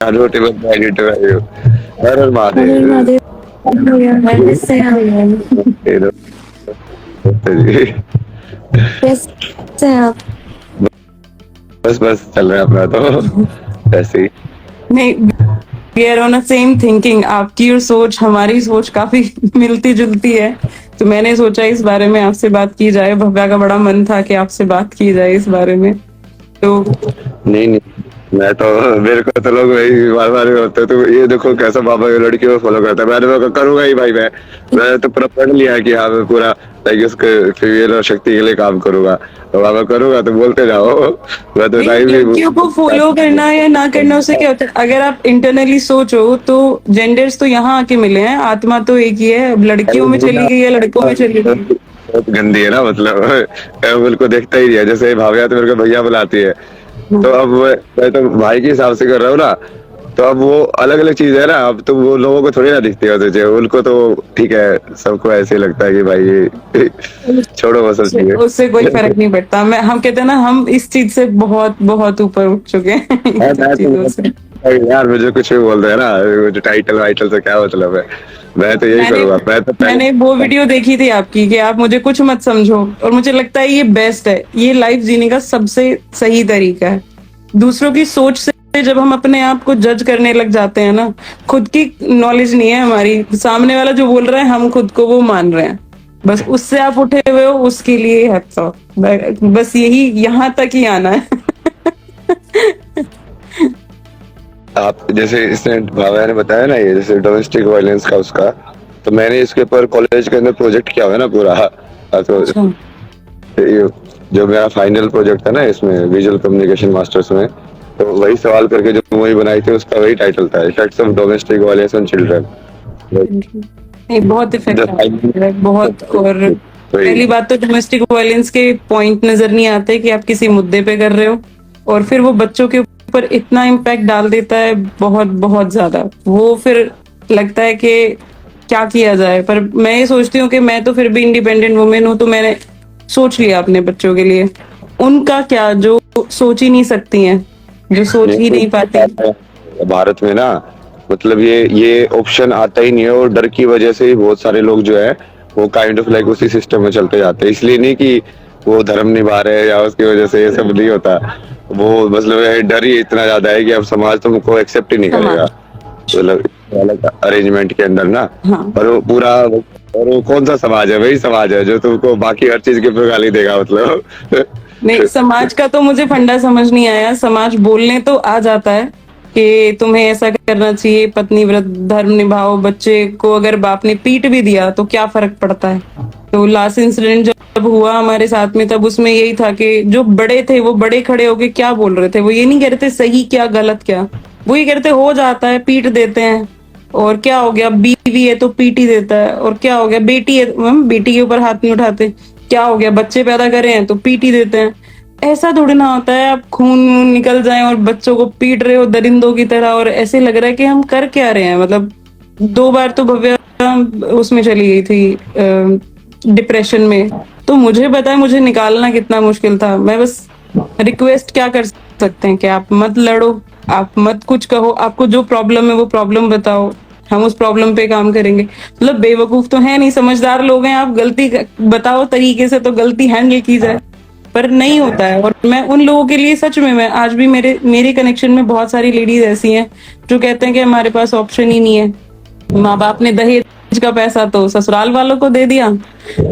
Roti बनवाएगी to you. हर हर हर महादेव। महादेव भैया, कैसे हैं आप? कैसे हैं आप? बस बस चल रहा है अपना तो ऐसे ही। नहीं, we are on same thinking. आपकी और सोच हमारी सोच काफी मिलती जुलती है, तो मैंने सोचा इस बारे में आपसे बात की जाए। भव्या का बड़ा मन था कि आपसे बात की जाए इस बारे में। तो नहीं नहीं, मैं तो, मेरे को तो लोग वही बार बार होते तो ये देखो कैसा बाबा ये लड़की को फॉलो करता है, मैं करूंगा ही भाई। मैं तो पूरा पढ़ लिया है कि हाँ मैं पूरा लाइक उसके फीमेल और शक्ति के लिए काम करूंगा, तो बाबा करूंगा तो बोलते जाओ। मैं तो नहीं, टाइम लड़कियों को फॉलो करना या ना करना उससे क्या होता है? अगर आप इंटरनली सोचो तो जेंडर्स तो यहाँ आके मिले हैं, आत्मा तो एक ही है। अब लड़कियों में चली गई या लड़कों में चली गई। बहुत गंदी है ना, मतलब मैं उनको देखता ही नहीं है। जैसे भाविया तो मेरे को भैया बुलाती है, तो अब मैं तो भाई के हिसाब से कर रहा हूँ ना, तो अब वो अलग अलग चीज है ना। अब तो वो लोगों को थोड़ी ना दिखती है सोचे, उनको तो ठीक है, सबको ऐसे ही लगता है कि भाई ये छोड़ो वो सब चीजें। उससे कोई फर्क नहीं पड़ता। हम कहते हैं ना, हम इस चीज से बहुत बहुत ऊपर उठ चुके हैं इन सब चीजों से। यार मुझे कुछ भी बोल रहे हैं ना, टाइटल वाइटल से क्या मतलब है, मैं तो यही मैंने करूंगा। मैं तो मैंने वो वीडियो देखी थी आपकी कि आप मुझे कुछ मत समझो, और मुझे लगता है ये बेस्ट है। ये लाइफ जीने का सबसे सही तरीका है। दूसरों की सोच से जब हम अपने आप को जज करने लग जाते हैं ना, खुद की नॉलेज नहीं है हमारी, सामने वाला जो बोल रहा है हम खुद को वो मान रहे हैं, बस उससे आप उठे हुए हो, उसके लिए हैट्स ऑफ। बस यही यहाँ तक ही आना है आप जैसे इसने भावना ने बताया ना, ये जैसे डोमेस्टिक वायलेंस का उसका, तो मैंने इसके ऊपर कॉलेज के अंदर प्रोजेक्ट किया हुआ है ना पूरा। तो अच्छा, ये जो मेरा फाइनल प्रोजेक्ट था ना इसमें, विजुअल कम्युनिकेशन मास्टर्स में, तो वही सवाल करके जो मूवी बनाई थी उसका वही टाइटल था, effects of domestic violence on children. नहीं बहुत इफेक्ट है, बहुत। और पहली बात तो डोमेस्टिक वायलेंस के पॉइंट नजर नहीं आते कि आप किसी मुद्दे पे कर रहे हो, और फिर वो बच्चों के ऊपर इतना इम्पैक्ट डाल देता है, बहुत बहुत ज्यादा। वो फिर लगता है कि क्या किया जाए। पर मैं ये सोचती हूँ कि मैं तो फिर भी इंडिपेंडेंट वुमेन हूँ, तो मैंने सोच लिया अपने बच्चों के लिए। उनका क्या, जो सोच ही नहीं सकती हैं, जो सोच ही नहीं पाती। भारत में ना, मतलब ये ऑप्शन आता ही नहीं है, और डर की वजह से ही बहुत सारे लोग जो है वो काइंड ऑफ लाइक उसी सिस्टम में चलते जाते हैं। इसलिए नहीं कि वो धर्म निभा रहे हैं या उसकी वजह से ये सब नहीं होता, वो मतलब डर ही इतना ज्यादा है कि अब समाज तुमको एक्सेप्ट ही नहीं करेगा, मतलब अलग अरेंजमेंट के अंदर ना। हाँ, और वो पूरा, और वो कौन सा समाज है? वही समाज है जो तुमको बाकी हर चीज के ऊपर गाली देगा, मतलब नहीं, समाज का तो मुझे फंडा समझ नहीं आया। समाज बोलने तो आ जाता है कि तुम्हें ऐसा करना चाहिए, पत्नी व्रत धर्म निभाओ। बच्चे को अगर बाप ने पीट भी दिया तो क्या फर्क पड़ता है? तो लास्ट इंसिडेंट जब हुआ हमारे साथ में, तब उसमें यही था कि जो बड़े थे वो बड़े खड़े होके क्या बोल रहे थे, वो ये नहीं कह रहे थे सही क्या गलत क्या, वो ये कहते हो जाता है, पीट देते हैं। और क्या हो गया, बीवी है तो पीट ही देता है। और क्या हो गया, बेटी है, हम बेटी के ऊपर हाथ नहीं उठाते। क्या हो गया, बच्चे पैदा करे हैं तो पीट ही देते हैं। ऐसा थोड़ी ना होता है आप खून वून निकल जाए और बच्चों को पीट रहे हो दरिंदों की तरह, और ऐसे लग रहा है कि हम कर क्या रहे हैं। मतलब 2 बार तो भव्या उसमें चली गई थी डिप्रेशन में, तो मुझे पता है मुझे निकालना कितना मुश्किल था। मैं बस रिक्वेस्ट क्या कर सकते हैं कि आप मत लड़ो, आप मत कुछ कहो, आपको जो प्रॉब्लम है वो प्रॉब्लम बताओ, हम उस प्रॉब्लम पे काम करेंगे। मतलब बेवकूफ तो है नहीं, समझदार लोग हैं। आप गलती बताओ तरीके से तो गलती हैंडल की जाए, पर नहीं होता है। और मैं उन लोगों के लिए सच में, मैं आज भी मेरे कनेक्शन में बहुत सारी लेडीज ऐसी हैं जो कहते हैं कि हमारे पास ऑप्शन ही नहीं है। माँ बाप ने दहेज का पैसा तो ससुराल वालों को दे दिया,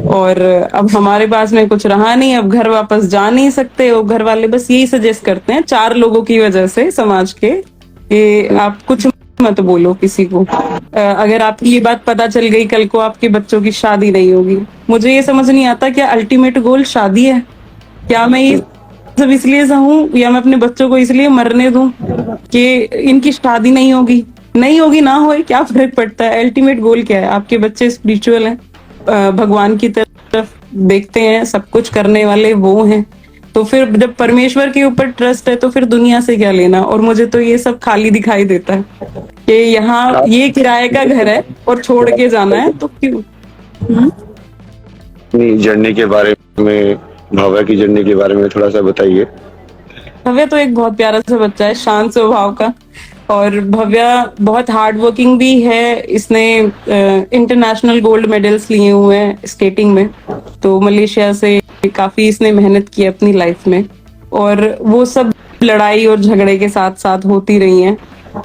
और अब हमारे पास में कुछ रहा नहीं, अब घर वापस जा नहीं सकते। और घर वाले बस यही सजेस्ट करते हैं 4 लोगों की वजह से समाज के, कि आप कुछ मत बोलो किसी को। अगर आपकी ये बात पता चल गई, कल को आपके बच्चों की शादी नहीं होगी। मुझे ये समझ नहीं आता क्या अल्टीमेट गोल शादी है? क्या मैं ये सब इसलिए सहूं, या मैं अपने बच्चों को इसलिए मरने दूं कि इनकी शादी नहीं होगी? नहीं होगी ना होए, क्या फर्क पड़ता है? अल्टीमेट गोल क्या है? आपके बच्चे स्पिरिचुअल हैं, भगवान की तरफ देखते हैं, सब कुछ करने वाले वो हैं। तो फिर जब परमेश्वर के ऊपर ट्रस्ट है तो फिर दुनिया से क्या लेना? और मुझे तो ये सब खाली दिखाई देता है कि यहाँ ये किराए का घर है और छोड़ के जाना है, तो क्यों? जर्नी के बारे में, भव्या की जर्नी के बारे में थोड़ा सा बताइए। भव्य तो एक बहुत प्यारा सा बच्चा है, शांत स्वभाव का। और भव्या बहुत हार्ड वर्किंग भी है। इसने इंटरनेशनल गोल्ड मेडल्स लिए हुए हैं स्केटिंग में, तो मलेशिया से काफी इसने मेहनत की अपनी लाइफ में। और वो सब लड़ाई और झगड़े के साथ साथ होती रही हैं,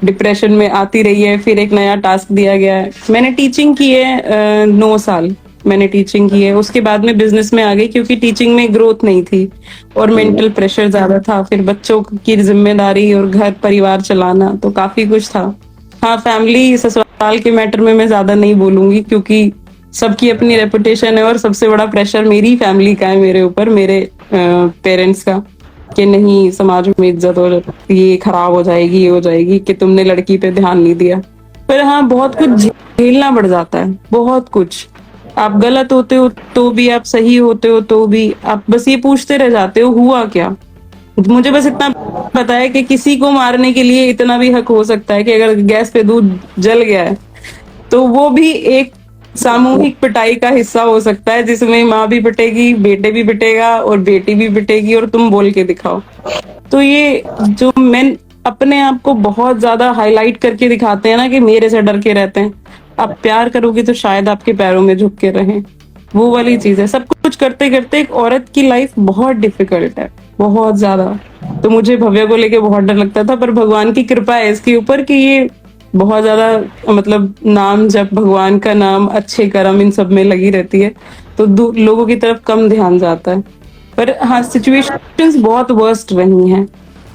डिप्रेशन में आती रही है। फिर एक नया टास्क दिया गया है। मैंने टीचिंग की है 9 साल मैंने टीचिंग की है। उसके बाद में बिजनेस में आ गई क्योंकि टीचिंग में ग्रोथ नहीं थी और मेंटल प्रेशर ज्यादा था। फिर बच्चों की जिम्मेदारी और घर परिवार चलाना, तो काफी कुछ था। हाँ, फैमिली ससुराल के मैटर में मैं ज्यादा नहीं बोलूंगी क्योंकि सबकी अपनी रेपुटेशन है और सबसे बड़ा प्रेशर मेरी फैमिली का है मेरे ऊपर, मेरे पेरेंट्स का, कि नहीं समाज में इज्जत और ये खराब हो जाएगी, ये हो जाएगी कि तुमने लड़की पे ध्यान नहीं दिया। पर हाँ, बहुत कुछ झेलना पड़ जाता है, बहुत कुछ। आप गलत होते हो तो भी, आप सही होते हो तो भी, आप बस ये पूछते रह जाते हो हुआ क्या। मुझे बस इतना पता है कि किसी को मारने के लिए इतना भी हक हो सकता है कि अगर गैस पे दूध जल गया है तो वो भी एक सामूहिक पिटाई का हिस्सा हो सकता है, जिसमें माँ भी पिटेगी, बेटे भी पिटेगा और बेटी भी पिटेगी और तुम बोल के दिखाओ। तो ये जो मेन अपने आप को बहुत ज्यादा हाईलाइट करके दिखाते हैं ना कि मेरे से डर के रहते हैं, आप प्यार करोगे तो शायद आपके पैरों में झुक के रहें, वो वाली चीज है। सब कुछ करते करते एक औरत की लाइफ बहुत डिफिकल्ट है, बहुत ज्यादा। तो मुझे भव्य को लेके बहुत डर लगता था, पर भगवान की कृपा है इसके ऊपर कि ये बहुत ज्यादा मतलब नाम जब भगवान का नाम, अच्छे कर्म, इन सब में लगी रहती है तो लोगों की तरफ कम ध्यान जाता है। पर हाँ, सिचुएशंस बहुत वर्स्ट रही हैं।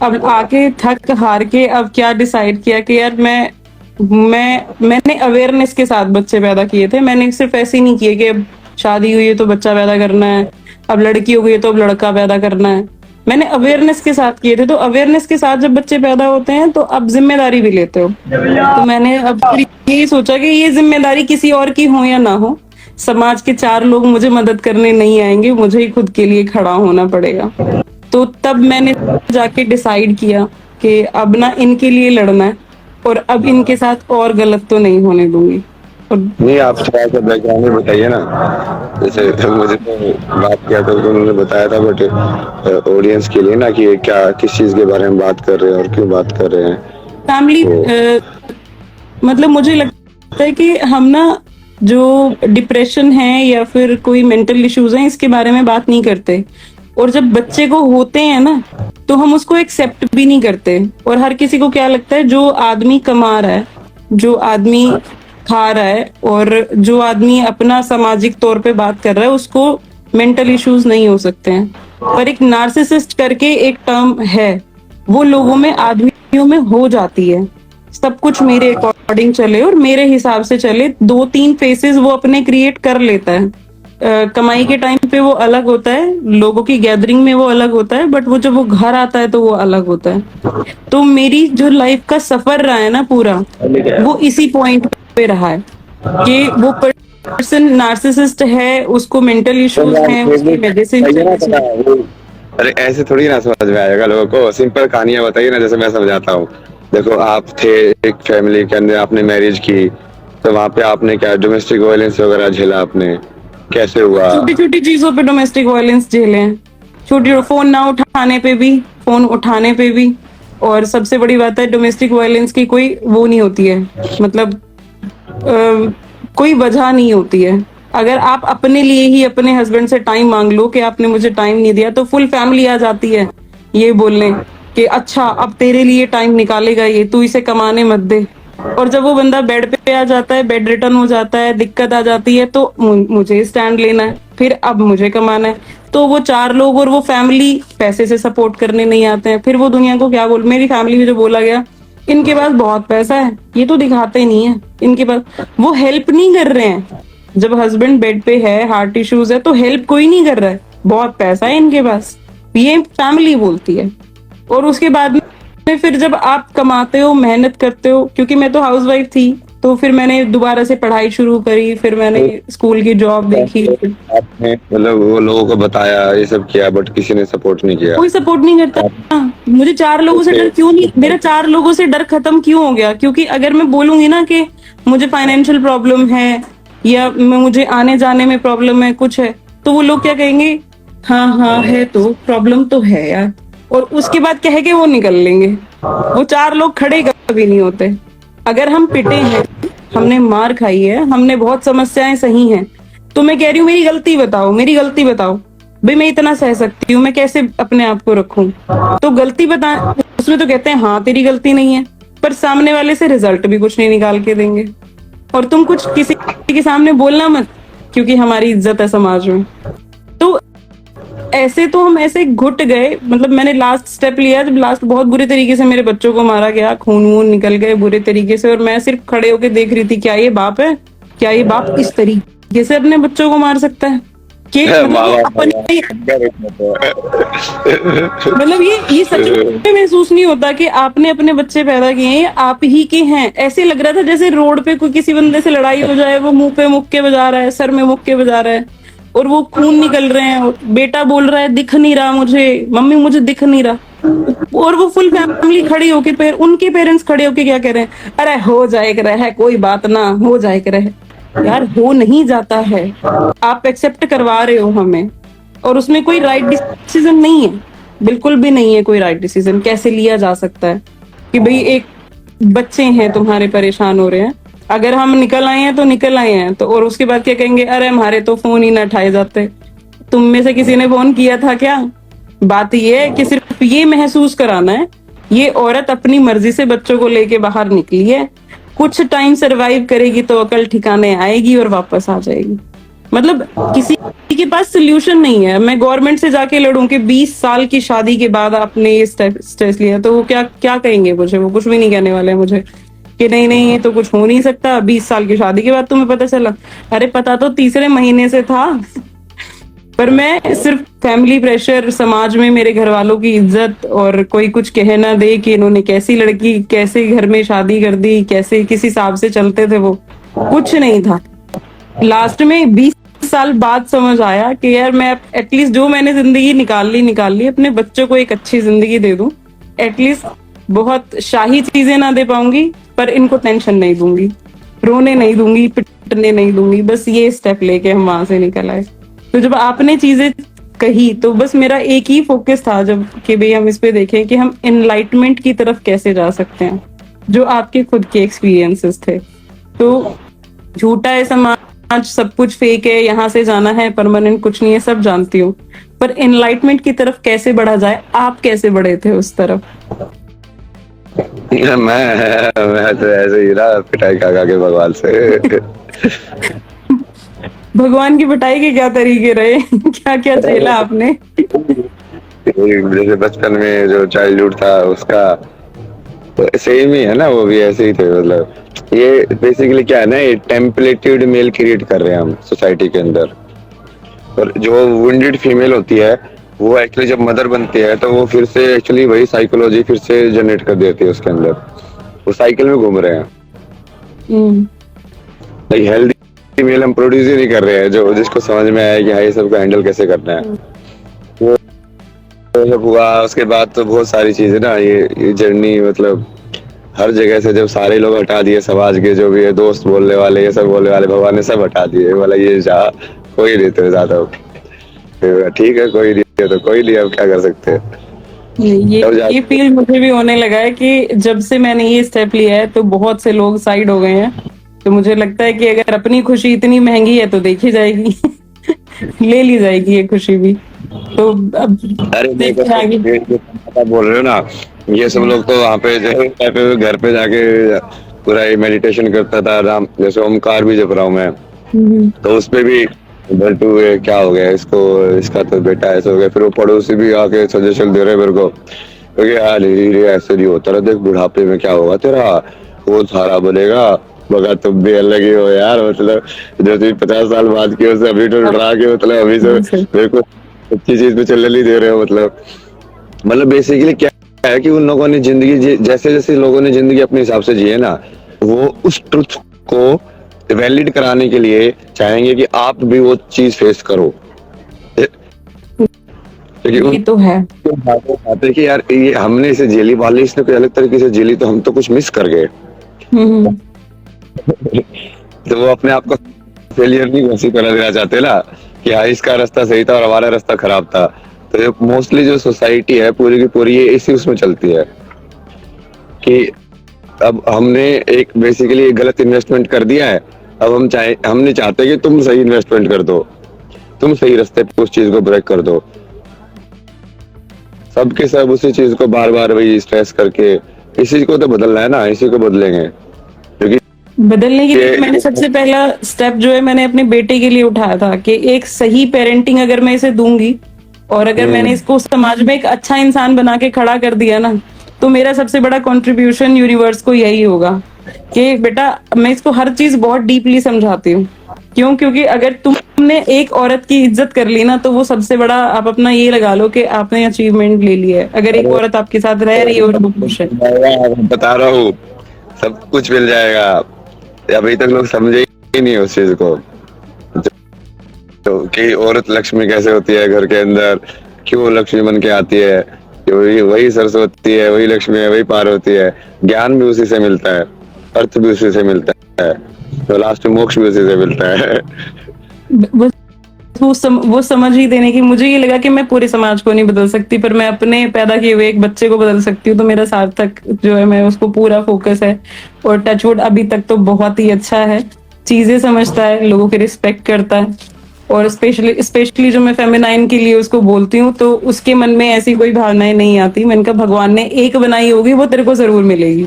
अब आके थक हार के अब क्या डिसाइड किया कि यार मैंने अवेयरनेस के साथ बच्चे पैदा किए थे। मैंने सिर्फ ऐसे ही नहीं किए कि अब शादी हुई है तो बच्चा पैदा करना है, अब लड़की हो गई है तो अब लड़का पैदा करना है। मैंने अवेयरनेस के साथ किए थे। तो अवेयरनेस के साथ जब बच्चे पैदा होते हैं तो अब जिम्मेदारी भी लेते हो। तो मैंने अब फिर यही सोचा कि ये जिम्मेदारी किसी और की हो या ना हो, समाज के 4 लोग मुझे मदद करने नहीं आएंगे, मुझे ही खुद के लिए खड़ा होना पड़ेगा। तो तब मैंने जाके डिसाइड किया कि अब ना इनके लिए लड़ना है और अब इनके साथ और गलत तो नहीं होने दूंगी। और नहीं, आप थोड़ा सा बैकग्राउंड में बताइए ना। जैसे मुझे तो बात किया था तो उन्होंने बताया था, बट ऑडियंस के लिए ना कि ये क्या, किस चीज के बारे में बात कर रहे हैं और क्यों बात कर रहे हैं। फैमिली मतलब मुझे लगता है कि हम ना जो डिप्रेशन है या फिर कोई मेंटल इश्यूज हैं इसके बारे में बात नहीं करते, और जब बच्चे को होते हैं ना तो हम उसको एक्सेप्ट भी नहीं करते। और हर किसी को क्या लगता है, जो आदमी कमा रहा है, जो आदमी खा रहा है और जो आदमी अपना सामाजिक तौर पे बात कर रहा है, उसको मेंटल इश्यूज नहीं हो सकते हैं। पर एक नार्सिसिस्ट करके एक टर्म है, वो लोगों में, आदमियों में हो जाती है। सब कुछ मेरे अकॉर्डिंग चले और मेरे हिसाब से चले, 2-3 फेसेस वो अपने क्रिएट कर लेता है। कमाई के टाइम पे वो अलग होता है, लोगों की गैदरिंग में वो अलग होता है, बट वो जब वो घर आता है तो वो अलग होता है। तो मेरी जो लाइफ का सफर रहा है ना पूरा, वो इसी पॉइंट पे रहा है कि वो पर्सन नार्सिसिस्ट है, उसको मेंटल इश्यूज हैं, उसकी मेडिसिन। अरे ऐसे थोड़ी ना समझ में आएगा लोगों को। सिंपल कहानियां बताइए ना, जैसे मैं समझाता हूँ। देखो, आप थे एक फैमिली के अंदर, आपने मैरिज की, तो वहां पे आपने क्या डोमेस्टिक वायलेंस वगैरह झेला आपने, कैसे हुआ? छोटी छोटी चीजों पे डोमेस्टिक वायलेंस झेले हैं, छोटी फोन ना उठाने पे भी, फोन उठाने पे भी। और सबसे बड़ी बात है, डोमेस्टिक वायलेंस की कोई वो नहीं होती है, मतलब कोई वजह नहीं होती है। अगर आप अपने लिए ही अपने हस्बैंड से टाइम मांग लो कि आपने मुझे टाइम नहीं दिया, तो फुल फैमिली आ जाती है ये बोलने कि अच्छा अब तेरे लिए टाइम निकालेगा ये, तू इसे कमाने मत दे। और जब वो बंदा बेड पे आ जाता है, बेड रिटर्न हो जाता है, दिक्कत आ जाती है, तो मुझे स्टैंड लेना है, फिर अब मुझे कमाना है। तो वो 4 लोग और वो फैमिली पैसे से सपोर्ट करने नहीं आते हैं। फिर वो दुनिया को क्या बोल, मेरी फैमिली में जो बोला गया, इनके पास बहुत पैसा है, ये तो दिखाते नहीं है इनके पास, वो हेल्प नहीं कर रहे हैं। जब हस्बैंड बेड पे है, हार्ट इश्यूज है, तो हेल्प कोई नहीं कर रहा है, बहुत पैसा है इनके पास, ये फैमिली बोलती है। और उसके बाद में फिर जब आप कमाते हो, मेहनत करते हो, क्योंकि मैं तो हाउसवाइफ थी, तो फिर मैंने दोबारा से पढ़ाई शुरू करी, फिर मैंने स्कूल की जॉब देखी। आपने मतलब वो लोगों को बताया, ये सब किया, बट किसी ने सपोर्ट नहीं किया। कोई सपोर्ट नहीं करता। मुझे 4 लोगों से डर क्यों नहीं, मेरा 4 लोगों से डर खत्म क्यों हो गया? क्योंकि अगर मैं बोलूंगी ना कि मुझे फाइनेंशियल प्रॉब्लम है या मुझे आने जाने में प्रॉब्लम है, कुछ है, तो वो लोग क्या कहेंगे, हाँ है तो प्रॉब्लम तो है यार, और उसके बाद कह के वो निकल लेंगे। वो 4 लोग खड़े कभी नहीं होते। अगर हम पिटे हैं, हमने मार खाई है, हमने बहुत समस्याएं सही हैं, तो मैं कह रही हूँ मेरी गलती बताओ, मेरी गलती बताओ भाई, मैं इतना सह सकती हूँ, मैं कैसे अपने आप को रखूं। तो गलती बता, उसमें तो कहते हैं हाँ तेरी गलती नहीं है, पर सामने वाले से रिजल्ट भी कुछ नहीं निकाल के देंगे। और तुम कुछ किसी के सामने बोलना मत, क्योंकि हमारी इज्जत है समाज में। तो ऐसे तो हम ऐसे घुट गए, मतलब मैंने लास्ट स्टेप लिया जब लास्ट बहुत बुरे तरीके से मेरे बच्चों को मारा गया, खून वून निकल गए बुरे तरीके से, और मैं सिर्फ खड़े होके देख रही थी, क्या ये बाप है? क्या ये बाप इस तरीके से अपने बच्चों को मार सकता है? कि मतलब वो अपने, मतलब ये सच में महसूस नहीं होता कि आपने अपने बच्चे पैदा किए हैं, आप ही के हैं। ऐसे लग रहा था जैसे रोड पे कोई किसी बंदे से लड़ाई हो जाए, वो मुंह पे मुक्के बजा रहा है, सर में मुक्के बजा रहा है, और वो खून निकल रहे हैं, बेटा बोल रहा है दिख नहीं रहा मुझे, मम्मी मुझे दिख नहीं रहा, और वो फुल फैमिली खड़ी होके, उनके पेरेंट्स खड़े होके क्या कह रहे हैं, अरे हो जाएगा है, कोई बात ना, हो जाएगा है। यार हो नहीं जाता है, आप एक्सेप्ट करवा रहे हो हमें, और उसमें कोई राइट डिसीजन नहीं है, बिल्कुल भी नहीं है कोई राइट डिसीजन। कैसे लिया जा सकता है कि भाई एक बच्चे हैं तुम्हारे परेशान हो रहे हैं, अगर हम निकल आए हैं तो निकल आए हैं, तो और उसके बाद क्या कहेंगे, अरे हमारे तो फोन ही ना उठाए जाते। तुम में से किसी ने फोन किया था क्या? बात ये है कि सिर्फ ये महसूस कराना है, ये औरत अपनी मर्जी से बच्चों को लेके बाहर निकली है, कुछ टाइम सरवाइव करेगी तो अकल ठिकाने आएगी और वापस आ जाएगी। मतलब किसी के पास सोल्यूशन नहीं है। मैं गवर्नमेंट से जाके लड़ूं कि 20 साल की शादी के बाद आपने ये स्ट्रेस लिया, तो वो क्या क्या कहेंगे मुझे? वो कुछ भी नहीं कहने वाले मुझे कि नहीं नहीं ये तो कुछ हो नहीं सकता, 20 साल की शादी के बाद तुम्हें पता चला। अरे पता तो तीसरे महीने से था, पर मैं सिर्फ फैमिली प्रेशर, समाज में मेरे घर वालों की इज्जत, और कोई कुछ कह ना दे कि इन्होंने कैसी लड़की कैसे घर में शादी कर दी, कैसे किस हिसाब से चलते थे, वो कुछ नहीं था। लास्ट में 20 साल बाद समझ आया कि यार मैं एटलीस्ट जो मैंने जिंदगी निकाल ली, अपने बच्चों को एक अच्छी जिंदगी दे दूं। एटलीस्ट बहुत शाही चीजें ना दे पाऊंगी, पर इनको टेंशन नहीं दूंगी, रोने नहीं दूंगी, पिटने नहीं दूंगी। बस ये स्टेप लेके हम वहां से निकल आए। तो जब आपने चीजें कही तो बस मेरा एक ही फोकस था जब कि भाई हम इस पे देखें कि हम एनलाइटमेंट की तरफ कैसे जा सकते हैं, जो आपके खुद के एक्सपीरियंसेस थे। तो झूठा है समाज, सब कुछ फेक है, यहाँ से जाना है, परमानेंट कुछ नहीं है, सब जानती हूँ, पर एनलाइटमेंट की तरफ कैसे बढ़ा जाए, आप कैसे बढ़े थे उस तरफ? मैं तो ऐसे ही ना पिटाई खा के भगवान से। भगवान की पिटाई के क्या तरीके रहे? क्या क्या झेला आपने? जैसे बचपन में जो चाइल्डहुड था उसका तो सेम ही है ना, वो भी ऐसे ही थे। मतलब ये बेसिकली क्या है ना, ये टेम्पलेटेड मेल क्रिएट कर रहे हैं हम सोसाइटी के अंदर। और जो वुंडेड फीमेल होती है वो एक्चुअली जब मदर बनती है तो वो फिर से एक्चुअली वही साइकोलॉजी फिर से जनरेट कर देती है उसके अंदर। वो साइकिल में घूम रहे हैं। हेल्दी मेल हम प्रोड्यूस ही नहीं कर रहे हैं, जो जिसको समझ में आया कि हाँ ये सबको हैंडल कैसे करना है। वो जब हुआ उसके बाद तो बहुत सारी चीजें ना, ये जर्नी मतलब हर जगह से जब सारे लोग हटा दिए, समाज के जो भी है, दोस्त बोलने वाले, ये सब बोलने वाले, भगवान ने सब हटा दिए। बोला ये जा कोई नहीं तो ज्यादा, ठीक है कोई नहीं है तो कोई नहीं, अब क्या कर सकते हैं। ये फील मुझे भी होने लगा है कि जब से मैंने ये स्टेप लिया है तो बहुत से लोग साइड हो गए हैं। तो मुझे लगता है कि अगर अपनी खुशी इतनी महंगी है तो देखी जाएगी, ले ली जाएगी ये खुशी भी। तो अब अरे बोल रहे हो ना, ये सब लोग तो वहाँ पे जो घर पे जाके पूरा मेडिटेशन करता था राम, जैसे ओमकार भी जप रहा हूँ मैं, तो उसपे भी बल्टू क्या हो गया इसको, इसका तो बेटा ऐसा हो गया। फिर वो पड़ोसी भी आके सजेशन दे रहे मेरे को, क्योंकि यार ये ऐसे नहीं होता रहा, देख बुढ़ापे में क्या होगा तेरा, वो सारा बनेगा, मगर तुम भी अलग ही हो यार। मतलब जो तुम 50 साल बाद की हो अभी तो डरा के, मतलब अभी से मेरे को अच्छी चीज पे चलने नहीं दे रहे हो। मतलब बेसिकली क्या है कि उन लोगों ने जिंदगी जैसे जैसे लोगों ने जिंदगी अपने हिसाब से जी है ना, वो उस ट्रुथ को वैलिड कराने के लिए चाहेंगे कि आप भी वो चीज फेस करो। ये तो है कि यार ये हमने इसे जेली वाले, इसने कोई अलग तरीके से जेली, तो हम तो कुछ मिस कर गए। तो वो अपने आप को फेलियर नहीं घोषित करना देना चाहते ना, कि हाँ इसका रास्ता सही था और हमारा रास्ता खराब था। तो मोस्टली जो सोसाइटी है पूरी की पूरी ये इसी उसमें चलती है कि अब हमने एक बेसिकली गलत इन्वेस्टमेंट कर दिया है। अब हम नहीं चाहते कि तुम सही इन्वेस्टमेंट कर दो, तुम सही रास्ते पे उस चीज को ब्रेक कर दो। सबके सब उसी चीज को बार बार वही स्ट्रेस करके, इसी को तो बदलना है ना, इसी को बदलेंगे क्योंकि बदलने के लिए ये मैंने सबसे पहला स्टेप जो है मैंने अपने बेटे के लिए उठाया था कि एक सही पेरेंटिंग अगर मैं इसे दूंगी और अगर मैंने इसको समाज में एक अच्छा इंसान बना के खड़ा कर दिया ना, तो मेरा सबसे बड़ा कंट्रीब्यूशन यूनिवर्स को यही होगा कि बेटा मैं इसको हर चीज बहुत डीपली समझाती हूँ। क्यों? क्योंकि अगर तुमने एक औरत की इज्जत कर ली ना, तो वो सबसे बड़ा आप अपना ये लगा लो कि आपने अचीवमेंट ले लिया है। अगर एक औरत आपके साथ रह रही है और वो खुश है। बता रहा हूँ सब कुछ मिल जाएगा। अभी तक लोग समझे ही नहीं उस चीज को, तो कि औरत लक्ष्मी कैसे होती है घर के अंदर, क्यों लक्ष्मी बन के आती है, कि वही वही सरस्वती है, वही लक्ष्मी है, वही पार्वती है। ज्ञान भी उसी से मिलता है, अर्थ भी उसी से मिलता है, तो लास्ट में मोक्ष भी उसी से मिलता है। बस वो समझ ही देने की मुझे ये लगा कि मैं पूरे समाज को नहीं बदल सकती, पर मैं अपने पैदा किए हुए एक बच्चे को बदल सकती हूँ। तो मेरा सार्थक जो है मैं उसको पूरा फोकस है, और टचवुड अभी तक तो बहुत ही अच्छा है, चीजें समझता है, लोगों की रिस्पेक्ट करता है। और स्पेशली जो मैं फेमिनाइन के लिए उसको बोलती हूँ, तो उसके मन में ऐसी कोई भावनाएं नहीं आती। मैंने कहा भगवान ने एक बनाई होगी, वो तेरे को जरूर मिलेगी।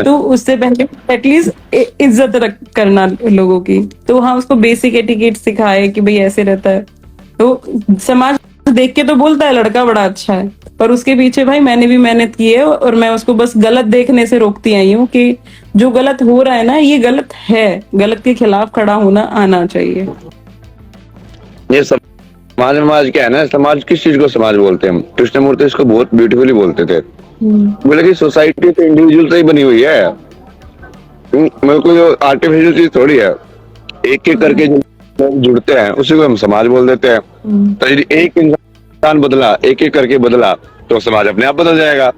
तो उससे पहले एटलीस्ट इज्जत करना लोगों की। तो हाँ, उसको बेसिक एटिकेट सिखाए कि भाई ऐसे रहता है। तो समाज देख के तो बोलता है लड़का बड़ा अच्छा है, पर उसके पीछे भाई मैंने भी मेहनत की है, और मैं उसको बस गलत देखने से रोकती आई हूँ कि जो गलत हो रहा है ना, ये गलत है, गलत के खिलाफ खड़ा होना आना चाहिए। ये समाज क्या है ना, समाज किस चीज को समाज बोलते हैं हम? कृष्णमूर्ति इसको बहुत ब्यूटीफुली बोलते थे, बोले कि सोसाइटी तो इंडिविजुअल से ही बनी हुई है, मेरे को जो आर्टिफिशियल चीज थोड़ी है। एक एक करके जो लोग जुड़ते हैं उसी को हम समाज बोल देते हैं। तो यदि एक इंसान बदला, एक एक करके बदला, तो समाज अपने आप बदल जाएगा।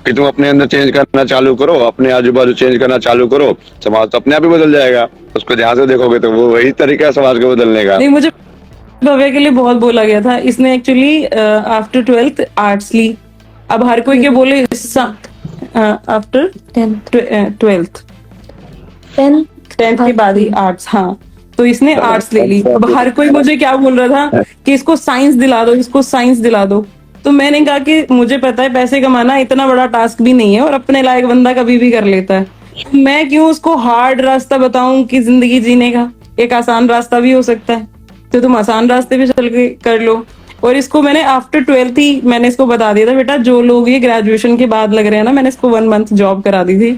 कि तुम अपने अंदर चेंज करना चालू करो, अपने आजू बाजू चेंज करना चालू करो, समाज तो अपने आप ही बदल जाएगा। उसको ध्यान से देखोगे तो वो वही तरीका है समाज को बदलने का। नहीं, मुझे भव्या के लिए बहुत बोला गया था। इसने एक्चुअली आफ्टर 12th आर्ट्स ली। अब हर कोई के बोले आफ्टर 12th 10th के बाद ही आर्ट्स, हाँ, तो इसने आर्ट्स ले ली। अब हर कोई मुझे क्या बोल रहा था कि इसको साइंस दिला दो, इसको साइंस दिला दो। तो मैंने कहा कि मुझे पता है पैसे कमाना इतना बड़ा टास्क भी नहीं है, और अपने लायक बंदा कभी भी कर लेता है। मैं क्यों उसको हार्ड रास्ता बताऊं कि जिंदगी जीने का एक आसान रास्ता भी हो सकता है, तो तुम आसान रास्ते पे चल के कर लो। और इसको मैंने आफ्टर 12th ही मैंने इसको बता दिया था, बेटा जो लोग ये ग्रेजुएशन के बाद लग रहे हैं ना, मैंने इसको 1 month जॉब करा दी थी।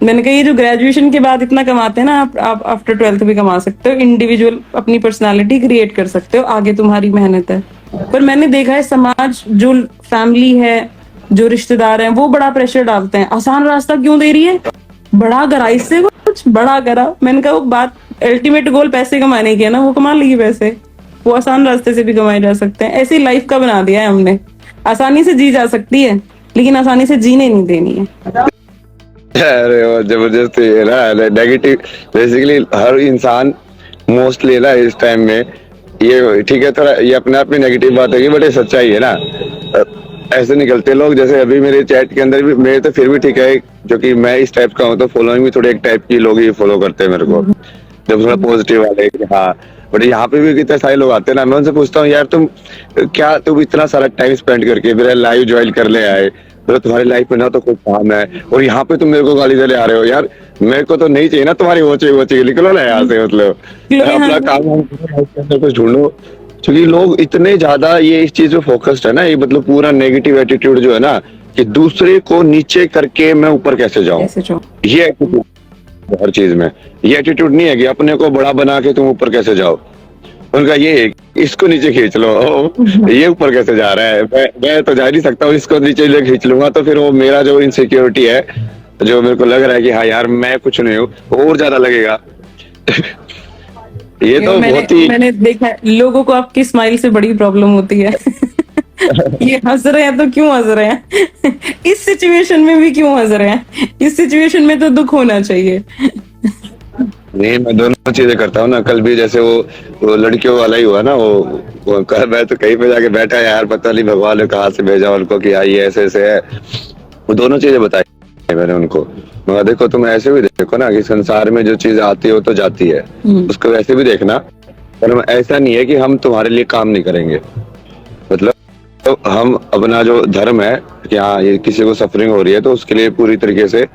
मैंने कहा ये जो ग्रेजुएशन के बाद इतना कमाते हैं ना, आप आफ्टर 12th भी कमा सकते हो, इंडिविजुअल अपनी पर्सनालिटी क्रिएट कर सकते हो, आगे तुम्हारी मेहनत है। पर मैंने देखा है समाज, जो फैमिली है, जो रिश्तेदार हैं, वो बड़ा प्रेशर डालते हैं। आसान रास्ता क्यों दे रही है, बड़ा करा इससे, कुछ बड़ा करा। मैंने कहा वो बात अल्टीमेट गोल पैसे कमाने की है ना, वो कमा लेगी पैसे, वो आसान रास्ते से भी कमाए जा सकते हैं। ऐसी लाइफ का बना दिया है हमने। आसानी से जी जा सकती है, लेकिन आसानी से जीने नहीं देनी है। अरे वो जबरदस्ती है ना, नेगेटिव बेसिकली हर इंसान मोस्टली ना इस टाइम में, ये ठीक है थोड़ा ये अपने आप में नेगेटिव बात है, बट ये सच्चाई है ना। ऐसे निकलते लोग, जैसे अभी मेरे चैट के अंदर भी, मेरे तो फिर भी ठीक है, जो कि मैं इस टाइप का हूँ, तो फॉलोइंग भी थोड़े एक टाइप की लोग ही फॉलो करते हैं मेरे को, जब थोड़ा पॉजिटिव वाले। हाँ, बट यहाँ पे भी कितने सारे लोग आते हैं ना, मैं उनसे पूछता हूँ यार तुम इतना सारा टाइम स्पेंड करके मेरा लाइव ज्वाइन कर ले आए, मतलब तुम्हारी लाइफ में ना तो कोई काम है, और यहाँ पे तुम मेरे को गाली दे ले आ रहे हो। यार मेरे को तो नहीं चाहिए ना तुम्हारी वो चाहिए, निकलो ना यहाँ से, मतलब अपना काम कुछ ढूंढो। क्योंकि लोग इतने ज्यादा ये इस चीज पे फोकस्ड है ना, ये मतलब पूरा नेगेटिव एटीट्यूड जो है ना, कि दूसरे को नीचे करके मैं ऊपर कैसे जाऊं, ये एटीट्यूड हर चीज में। ये एटीट्यूड नहीं है कि अपने को बड़ा बना के तुम ऊपर कैसे जाओ। उनका ये है इसको नीचे खींच लो, ये ऊपर कैसे जा रहा है, मैं तो जा नहीं सकता हूँ, इसको नीचे खींच लूंगा तो फिर वो मेरा जो इनसिक्योरिटी है, जो मेरे को लग रहा है कि हाँ यार मैं कुछ नहीं हूँ, और ज्यादा लगेगा। ये तो बहुत ही मैंने देखा है, लोगों को आपकी स्माइल से बड़ी प्रॉब्लम होती है। ये हंस रहे हैं तो क्यों हंस रहे हैं, इस सिचुएशन में भी क्यों हंस रहे हैं, इस सिचुएशन में तो दुख होना चाहिए। नहीं, मैं दोनों चीजें करता हूँ ना। कल भी जैसे वो लड़कियों वाला ही हुआ ना, वो कल मैं तो कहीं पे जाके बैठा यार, पता नहीं भगवान ने कहाँ से भेजा उनको कि आई ऐसे ऐसे है। वो दोनों चीजें बताई मैंने उनको, मगर देखो तुम ऐसे भी देखो ना कि संसार में जो चीज आती है वो तो जाती है, उसको वैसे भी देखना। पर हम ऐसा नहीं है कि हम तुम्हारे लिए काम नहीं करेंगे, मतलब तो हम अपना जो धर्म है कि हाँ ये किसी को सफरिंग हो रही है तो उसके लिए पूरी तरीके से,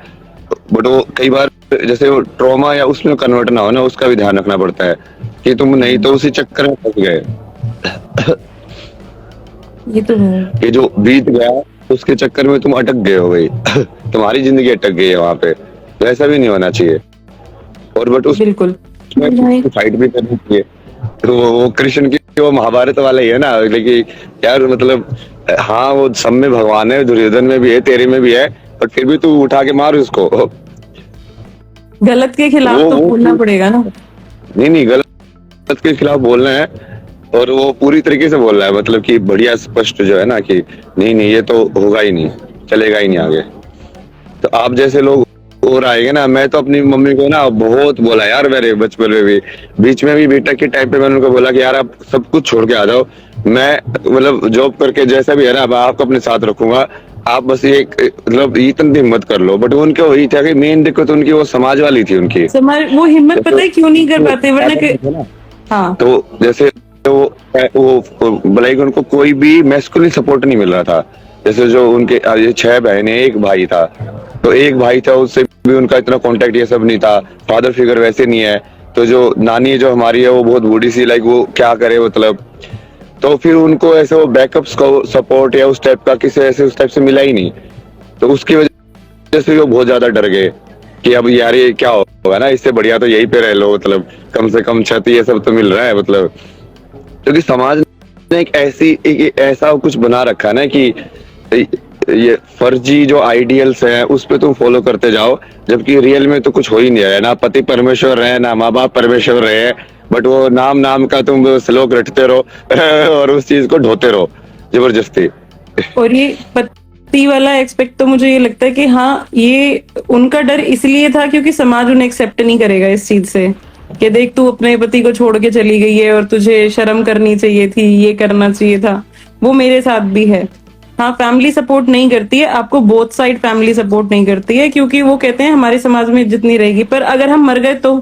बट वो कई बार जैसे वो ट्रॉमा या उसमें कन्वर्ट ना हो ना, उसका भी ध्यान रखना पड़ता है कि तुम नहीं तो उसी चक्कर में फंस गए ये तो है। कि जो बीत गया उसके चक्कर में तुम अटक गए हो भाई तुम्हारी जिंदगी अटक गई है वहां पे, तो ऐसा भी नहीं होना चाहिए। और बट उस बिल्कुल। फाइट भी करनी चाहिए। तो वो कृष्ण की वो महाभारत वाला ही है ना, लेकिन यार मतलब हाँ वो सब में भगवान है, दुर्योधन में भी है, तेरे में भी है, और फिर भी तू उठा के मार उसको। गलत के खिलाफ तो बोलना पड़ेगा ना। नहीं गलत के खिलाफ बोलना है, और वो पूरी तरीके से बोल रहा है, मतलब कि बढ़िया स्पष्ट जो है ना कि नहीं ये तो होगा ही नहीं, चलेगा ही नहीं आगे। तो आप जैसे लोग और आएंगे ना, मैं तो अपनी मम्मी को ना बहुत बोला यार, मेरे बचपन में भी, बीच में भी बीटेक के टाइम पे मैंने उनको बोला कि यार आप सब कुछ छोड़ के आ जाओ, मैं मतलब जॉब करके जैसा भी है ना मैं आपको अपने साथ रखूंगा, आप बस ये मतलब इतनी हिम्मत कर लो। बट उनके वही था कि मेन दिक्कत उनकी वो समाज वाली थी उनकी, समाज वो हिम्मत पता है क्यों नहीं कर पाते, वरना हाँ तो जैसे वो भलाई उनको कोई भी मैस्कुलिन सपोर्ट नहीं मिल रहा था। जैसे जो उनके ये 6 बहनें एक भाई था, तो एक भाई था उससे भी उनका इतना कांटेक्ट ये सब नहीं था, फादर फिगर वैसे नहीं है, तो जो नानी जो हमारी है वो बहुत बूढ़ी सी, लाइक वो क्या करे मतलब, तो फिर उनको ऐसे वो बैकअप्स को सपोर्ट या उस टाइप का किसी ऐसे उस टाइप से मिला ही नहीं, तो उसकी वजह से वो बहुत ज्यादा डर गए कि अब यार ये क्या होगा ना, इससे बढ़िया तो यहीं पे रह लो, मतलब कम से कम छत ये सब तो मिल रहा है, मतलब क्योंकि समाज ने एक ऐसा कुछ बना रखा है ना कि ये फर्जी जो आइडियल्स हैं उस पे तुम फॉलो करते जाओ, जबकि रियल में तो कुछ हो ही नहीं रहा है, ना पति परमेश्वर रहे ना माँ बाप परमेश्वर रहे, बट वो नाम का तुम श्लोक रटते रहो और उस चीज को ढोते रहो जबरदस्ती। और ये पति वाला एक्सपेक्ट तो मुझे ये लगता है कि हाँ ये उनका डर इसलिए था क्योंकि समाज उन्हें एक्सेप्ट नहीं करेगा इस चीज से कि देख तू अपने पति को छोड़ के चली गई है और तुझे शर्म करनी चाहिए थी, ये करना चाहिए था। वो मेरे साथ भी है। हाँ फैमिली सपोर्ट नहीं करती है आपको, बोथ साइड फैमिली सपोर्ट नहीं करती है, क्योंकि वो कहते हैं हमारे समाज में इज्जत नहीं रहेगी। पर अगर हम मर गए तो,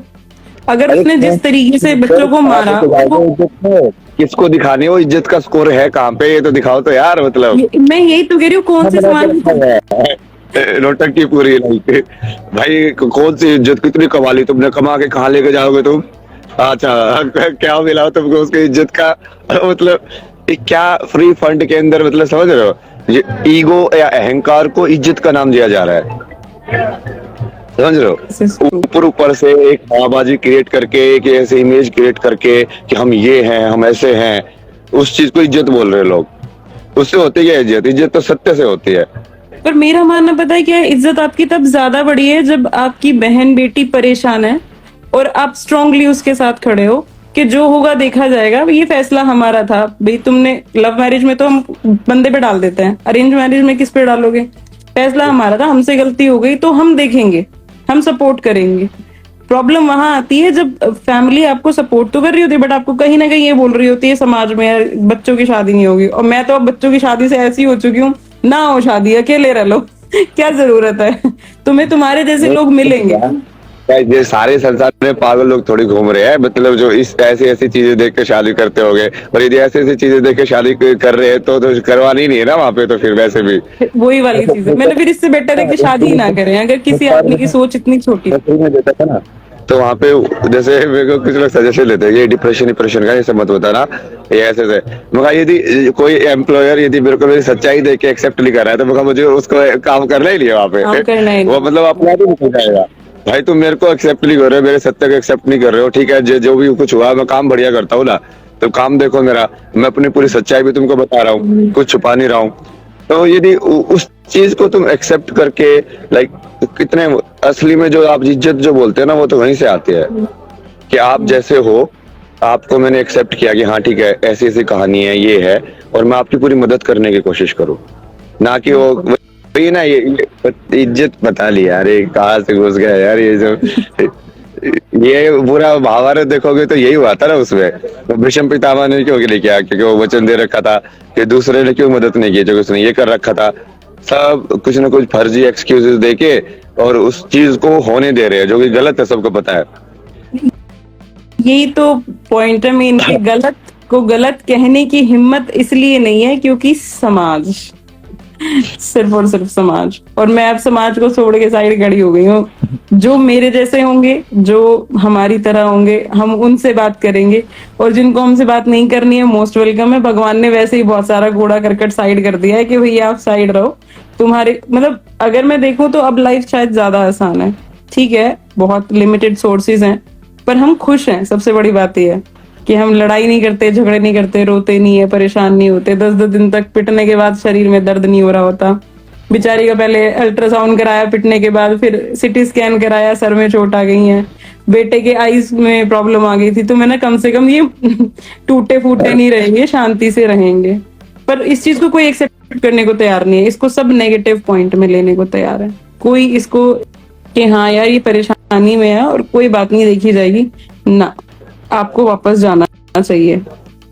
अगर उसने जिस तरीके से बच्चों को मारा, किसको दिखाने वो इज्जत का स्कोर है कहाँ पे, ये तो दिखाओ तो यार, मतलब मैं यही तो कह रही हूँ, कौन से समाज रोटक की पूरी लाइफ भाई, कौन सी इज्जत कितनी कमा ली तुमने, कमा के कहाँ लेके जाओगे तुम, अच्छा क्या मिला तुमको उसकी इज्जत का, मतलब क्या फ्री फंड के अंदर, मतलब समझ रहे हो, ये ईगो या अहंकार को इज्जत का नाम दिया जा रहा है, समझ रहे हो, ऊपर से एक हवाबाजी क्रिएट करके, एक ऐसे इमेज क्रिएट करके कि हम ये हैं हम ऐसे हैं, उस चीज को इज्जत बोल रहे हैं लोग। उससे होती है इज्जत, इज्जत तो सत्य से होती है। पर मेरा मानना पता है क्या है, इज्जत आपकी तब ज्यादा बड़ी है जब आपकी बहन बेटी परेशान है और आप स्ट्रांगली उसके साथ खड़े हो कि जो होगा देखा जाएगा, ये फैसला हमारा था भाई। तुमने लव मैरिज में तो हम बंदे पे डाल देते हैं, अरेंज मैरिज में किस पे डालोगे, फैसला हमारा था, हमसे गलती हो गई तो हम देखेंगे, हम सपोर्ट करेंगे। प्रॉब्लम वहां आती है जब फैमिली आपको सपोर्ट तो कर रही होती है बट आपको कहीं ना कहीं ये बोल रही होती है समाज में यार बच्चों की शादी नहीं होगी। और मैं तो अब बच्चों की शादी से ऐसी हो चुकी हूँ, ना हो शादी, अकेले रह लो क्या जरूरत है, तुम्हें तुम्हारे जैसे लोग मिलेंगे। ये सारे संसार में पागल लोग थोड़ी घूम रहे हैं, मतलब जो इस ऐसी चीजें देख के शादी करते होंगे, और यदि ऐसी चीजें देख के शादी कर रहे हैं तो करवानी नहीं है ना वहाँ पे, तो फिर वैसे भी वही वाली चीज है, मैंने फिर इससे बेटर है कि शादी ही ना करें अगर किसी आदमी की सोच इतनी छोटी। देता था ना, तो वहाँ पे जैसे मेरे को कुछ लोग सजेशन लेते हैं, ये डिप्रेशन का ये सब मत होता ना, ये ऐसे मगर यदि कोई एम्प्लॉयर यदि मेरे को मेरी सच्चाई देख के एक्सेप्ट नहीं कर रहा है तो मगर मुझे उसको काम करना ही नहीं है वहाँ पे, वो मतलब अपने आप ही निकल जाएगा। भाई तुम मेरे को एक्सेप्ट नहीं कर रहे हो, मेरे सत्य को एक्सेप्ट नहीं कर रहे हो, ठीक है जो भी कुछ हुआ मैं काम बढ़िया करता हूँ ना, तो काम देखो मेरा, मैं अपनी पूरी सच्चाई भी तुमको बता रहा हूँ, कुछ छुपा नहीं रहा हूँ। तो यदि उस चीज को तुम एक्सेप्ट करके लाइक कितने असली में जो आप इज्जत जो बोलते हैं ना वो तो वहीं से आती है कि आप जैसे हो, आपको मैंने एक्सेप्ट किया कि हाँ ठीक है ऐसी ऐसी कहानी है ये है, और मैं आपकी पूरी मदद करने की कोशिश करूँ, ना कि वो ना ये इज्जत बता ली यार, ये कहाँ से घुस गया यार, ये जो ये पूरा महाभारत देखोगे तो यही हुआ था ना उसमें, भीष्म पितामह ने क्यों नहीं किया, क्योंकि वो वचन दे रखा था कि दूसरे ने क्यों मदद नहीं की, जो उसने ये कर रखा था, सब कुछ ना कुछ फर्जी एक्सक्यूजेस देके और उस चीज को होने दे रहे हैं, जो कि गलत है, सबको पता है। यही तो पॉइंट है मेन कि गलत को गलत कहने की हिम्मत इसलिए नहीं है क्योंकि समाज, सिर्फ और सिर्फ समाज। और मैं अब समाज को छोड़ के साइड खड़ी हो गई हूँ। जो मेरे जैसे होंगे, जो हमारी तरह होंगे, हम उनसे बात करेंगे, और जिनको हमसे बात नहीं करनी है मोस्ट वेलकम है। भगवान ने वैसे ही बहुत सारा कूड़ा करकट साइड कर दिया है कि भैया आप साइड रहो। तुम्हारे मतलब अगर मैं देखूं तो अब लाइफ शायद ज्यादा आसान है। ठीक है, बहुत लिमिटेड सोर्सेज हैं, पर हम खुश हैं। सबसे बड़ी बात यह है कि हम लड़ाई नहीं करते, झगड़े नहीं करते, रोते नहीं है, परेशान नहीं होते। 10-10 दिन तक पिटने के बाद शरीर में दर्द नहीं हो रहा होता। बेचारी का पहले अल्ट्रासाउंड कराया पिटने के बाद, फिर सिटी स्कैन कराया, सर में चोट आ गई है, बेटे के आईज में प्रॉब्लम आ गई थी। तो मैंने कम से कम ये टूटे फूटे नहीं रहेंगे, शांति से रहेंगे। पर इस चीज को कोई एक्सेप्ट करने को तैयार नहीं है। इसको सब नेगेटिव पॉइंट में लेने को तैयार है। कोई इसको कि हाँ यार ये परेशानी में है और कोई बात नहीं, देखी जाएगी ना। आपको वापस जाना चाहिए,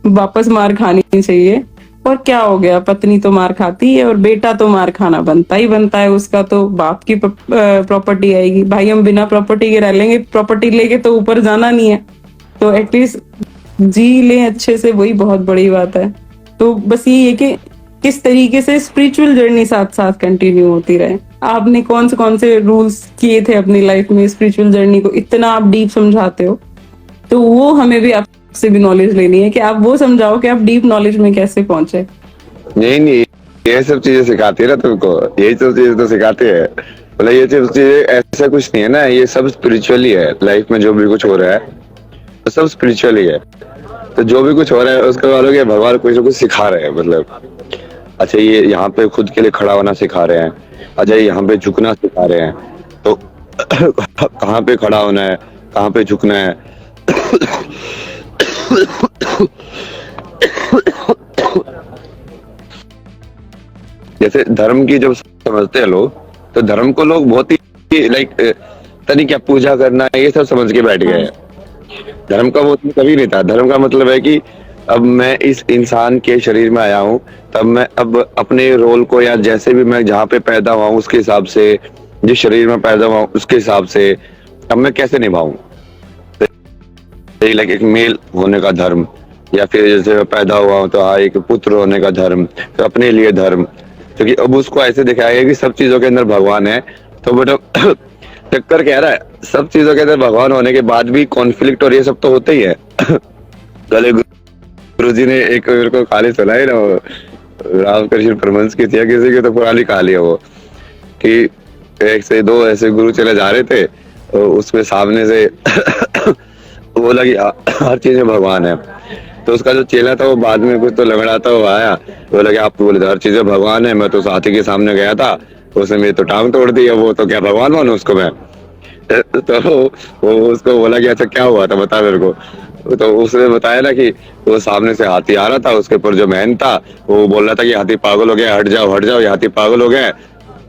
वापस मार खानी चाहिए। और क्या हो गया, पत्नी तो मार खाती है और बेटा तो मार खाना बनता ही बनता है। उसका तो बाप की प्रॉपर्टी आएगी। भाई हम बिना प्रॉपर्टी के रह लेंगे, प्रॉपर्टी लेके तो ऊपर जाना नहीं है। तो एटलीस्ट जी लें अच्छे से, वही बहुत बड़ी बात है। तो बस ये है कि किस तरीके से स्पिरिचुअल जर्नी साथ साथ कंटिन्यू होती रहे। आपने कौन से रूल्स किए थे अपनी लाइफ में स्पिरिचुअल जर्नी को इतना आप डीप समझाते हो, तो वो हमें भी आपसे भी नॉलेज लेनी है कि आप वो समझाओ कि आप डीप नॉलेज में कैसे पहुंचे। नहीं, ये सब चीजें सिखाती है ना तुमको, यही सब चीजें तो सिखाते हैं। मतलब ये सब चीजें ऐसा कुछ नहीं है ना, ये सब स्पिरिचुअली है। लाइफ में जो भी कुछ हो रहा है तो सब स्पिरिचुअली है। तो जो भी कुछ हो रहा है उसके बारे में भगवान कुछ ना कुछ सिखा रहे हैं। मतलब अच्छा ये यहाँ पे खुद के लिए खड़ा होना सिखा रहे हैं, अच्छा यहाँ पे झुकना सिखा रहे हैं। तो कहाँ पे खड़ा होना है, कहाँ पे झुकना है। जैसे धर्म की जब समझते हैं लोग, तो धर्म को लोग बहुत ही लाइक तनी क्या पूजा करना ये सब समझ के बैठ गए हैं। धर्म का वो कभी नहीं था। धर्म का मतलब है कि अब मैं इस इंसान के शरीर में आया हूँ, तब मैं अब अपने रोल को, या जैसे भी मैं जहाँ पे पैदा हुआ हूँ उसके हिसाब से, जिस शरीर में पैदा हुआ हूँ उसके हिसाब से अब मैं कैसे निभाऊं। लाइक एक मेल होने का धर्म, या फिर जैसे मैं पैदा हुआ हूँ तो हाँ एक पुत्र होने का धर्म, तो अपने लिए धर्म। क्योंकि अब उसको ऐसे दिखाया गया कि सब चीजों के अंदर भगवान है। तो बेटा टक्कर कह रहा है, सब चीजों के अंदर भगवान होने के बाद भी कॉन्फ्लिक्ट और ये सब तो होते ही है। कल गुरुजी ने एक मेरे को कहानी सुनाई ना, रामकृष्ण परमहंस की थी, किसी की तो पुरानी कहानी है वो, कि एक से दो ऐसे गुरु चले जा रहे थे, तो उसमें सामने से बोला कि हर चीज में भगवान है। तो उसका जो चेला था वो बाद में कुछ तो लंगड़ा था, वो आया, बोला कि आप बोले हर चीज में भगवान है, मैं तो साथी के सामने गया था, उसने मेरी तो टांग तोड़ दी है, वो तो क्या भगवान मानू उसको मैं। तो वो उसको बोला कि अच्छा क्या हुआ था बता मेरे को। तो उसने बताया ना कि वो सामने से हाथी आ रहा था, उसके ऊपर जो मैन था वो बोल रहा था कि हाथी पागल हो गया, हट जाओ ये हाथी पागल हो गया।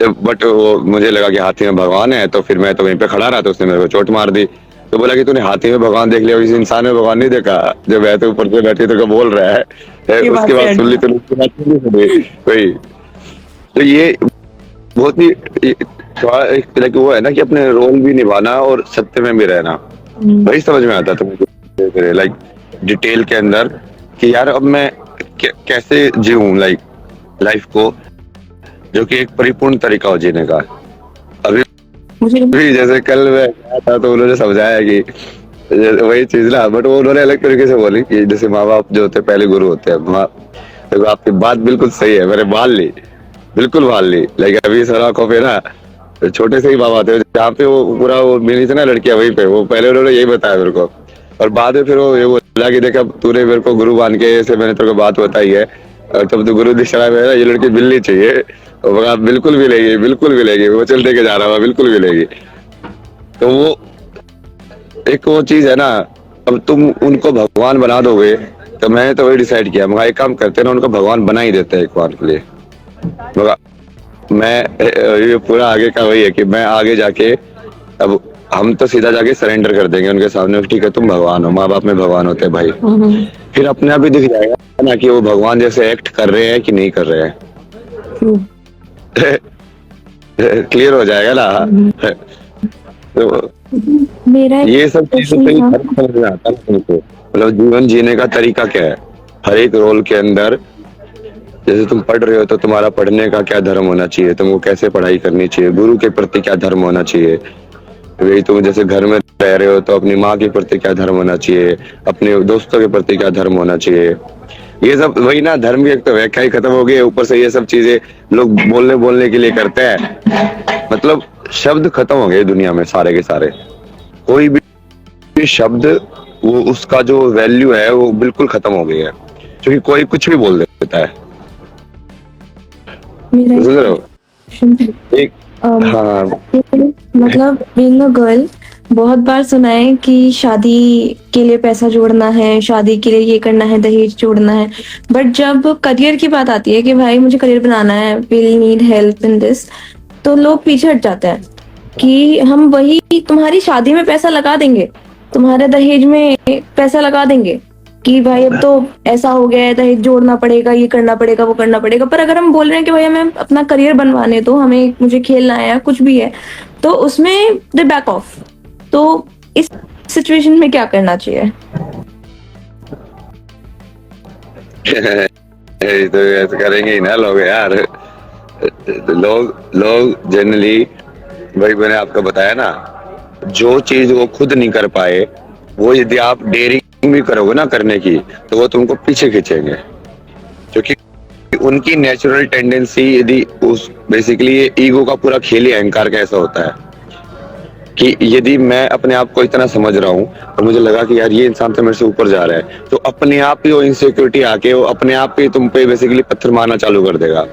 बट वो मुझे लगा कि हाथी में भगवान है, तो फिर मैं तो वहीं पे खड़ा रहा, तो उसने मेरे को चोट मार दी। तो बोला कि तूने हाथी में भगवान देख लिया, इस इंसान में भगवान नहीं देखा जो वह तो ऊपर से बैठी तो बोल रहा है। उसके बाद सुन ली तो उसके बाद सुन ली कोई। तो ये बहुत ही लाइक वो है ना कि अपने रोल भी निभाना और सत्य में भी रहना, वही समझ में आता था मुझे लाइक डिटेल के अंदर कि यार अब मैं कैसे जीऊं लाइक लाइफ को, जो कि एक परिपूर्ण तरीका हो जीने का। अभी जैसे कल मैं गया था तो उन्होंने समझाया कि वही चीज ना, बट वो उन्होंने अलग तरीके से बोली कि जैसे माँ बाप जो होते हैं पहले गुरु होते हैं। देखो आपकी बात बिल्कुल सही है, मैंने बाल ली, बिल्कुल बाल ली। लाइक अभी सलाखों पे ना छोटे से ही बाबा आते हैं, जहाँ पे वो पूरा वो मिली थी ना लड़कियां, वहीं पे वो पहले उन्होंने यही बताया मेरे को। और बाद में फिर वो ये बोला कि देखा तूने मेरे को गुरु मान के ऐसे मैंने तेरे को बात बताई है, तब तो गुरु दिशा में ये लड़की मिलनी चाहिए। और बिल्कुल मिलेगी, वो चल लेके जा रहा हुआ बिल्कुल मिलेगी। तो वो एक वो चीज है ना, अब तुम उनको भगवान बना दोगे, तो मैंने तो वही डिसाइड किया, मगर एक काम करते ना, उनको भगवान बना ही देते हैं एक बार के लिए। मगर मैं ये पूरा आगे का वही है कि मैं आगे जाके अब हम तो सीधा जाके सरेंडर कर देंगे उनके सामने, ठीक है तुम भगवान हो, माँ बाप में भगवान होते हैं भाई। फिर अपने आप ही दिख जाएगा ना कि वो भगवान जैसे एक्ट कर रहे हैं कि नहीं कर रहे हैं। क्लियर हो जाएगा ना। तो मेरा एक ये सब चीजों से क्वेश्चन ही था। फर्क समझ में आता है तुमको, मतलब जीवन जीने का तरीका क्या है हर एक रोल के अंदर। जैसे तुम पढ़ रहे हो तो तुम्हारा पढ़ने का क्या धर्म होना चाहिए, तुमको कैसे पढ़ाई करनी चाहिए, गुरु के प्रति क्या धर्म होना चाहिए। वही तुम जैसे घर में रह रहे हो तो अपनी माँ के प्रति क्या धर्म होना चाहिए, अपने दोस्तों के प्रति क्या धर्म होना चाहिए। ये सब वही ना, धर्म की एक तो व्याख्या ही खत्म हो गई है, ऊपर से ये सब चीजें लोग बोलने बोलने के लिए करते हैं। मतलब शब्द खत्म हो गए दुनिया में सारे के सारे। कोई भी शब्द, वो उसका जो वैल्यू है वो बिल्कुल खत्म हो गई है, क्योंकि कोई कुछ भी बोल देता है। मेरा एक समझ रहे हो? क्वेश्चन था। एक हाँ मतलब बीइंग अ गर्ल, बहुत बार सुना है कि शादी के लिए पैसा जोड़ना है, शादी के लिए ये करना है, दहेज जोड़ना है। बट जब करियर की बात आती है कि भाई मुझे करियर बनाना है, will need help in this, तो लोग पीछे हट जाते हैं कि हम वही तुम्हारी शादी में पैसा लगा देंगे, तुम्हारे दहेज में पैसा लगा देंगे कि भाई अब तो ऐसा हो गया है, दहेज जोड़ना पड़ेगा, ये करना पड़ेगा, वो करना पड़ेगा। पर अगर हम बोल रहे हैं कि भाई हमें अपना करियर बनवाने दो, हमें मुझे खेलना है या कुछ भी है, तो उसमें दे बैक ऑफ। तो इस सिचुएशन में क्या करना चाहिए? ये तो ऐसे करेंगे ही ना लोग यार। लोग जनरली, वही मैंने आपको बताया ना, जो चीज वो खुद नहीं कर पाए, वो यदि आप डेयरिंग भी करोगे ना करने की, तो वो तुमको पीछे खींचेंगे, क्योंकि उनकी नेचुरल टेंडेंसी, यदि उस बेसिकली ये ईगो का पूरा खेल ही अहंकार का ऐसा होता है कि यदि मैं अपने आप को इतना समझ रहा हूँ और मुझे लगा कि यार ये इंसान तो मेरे से ऊपर जा रहा है, तो अपने आप ही वो इनसिक्योरिटी आके वो अपने आप ही तुम पे बेसिकली पत्थर मारना चालू कर देगा।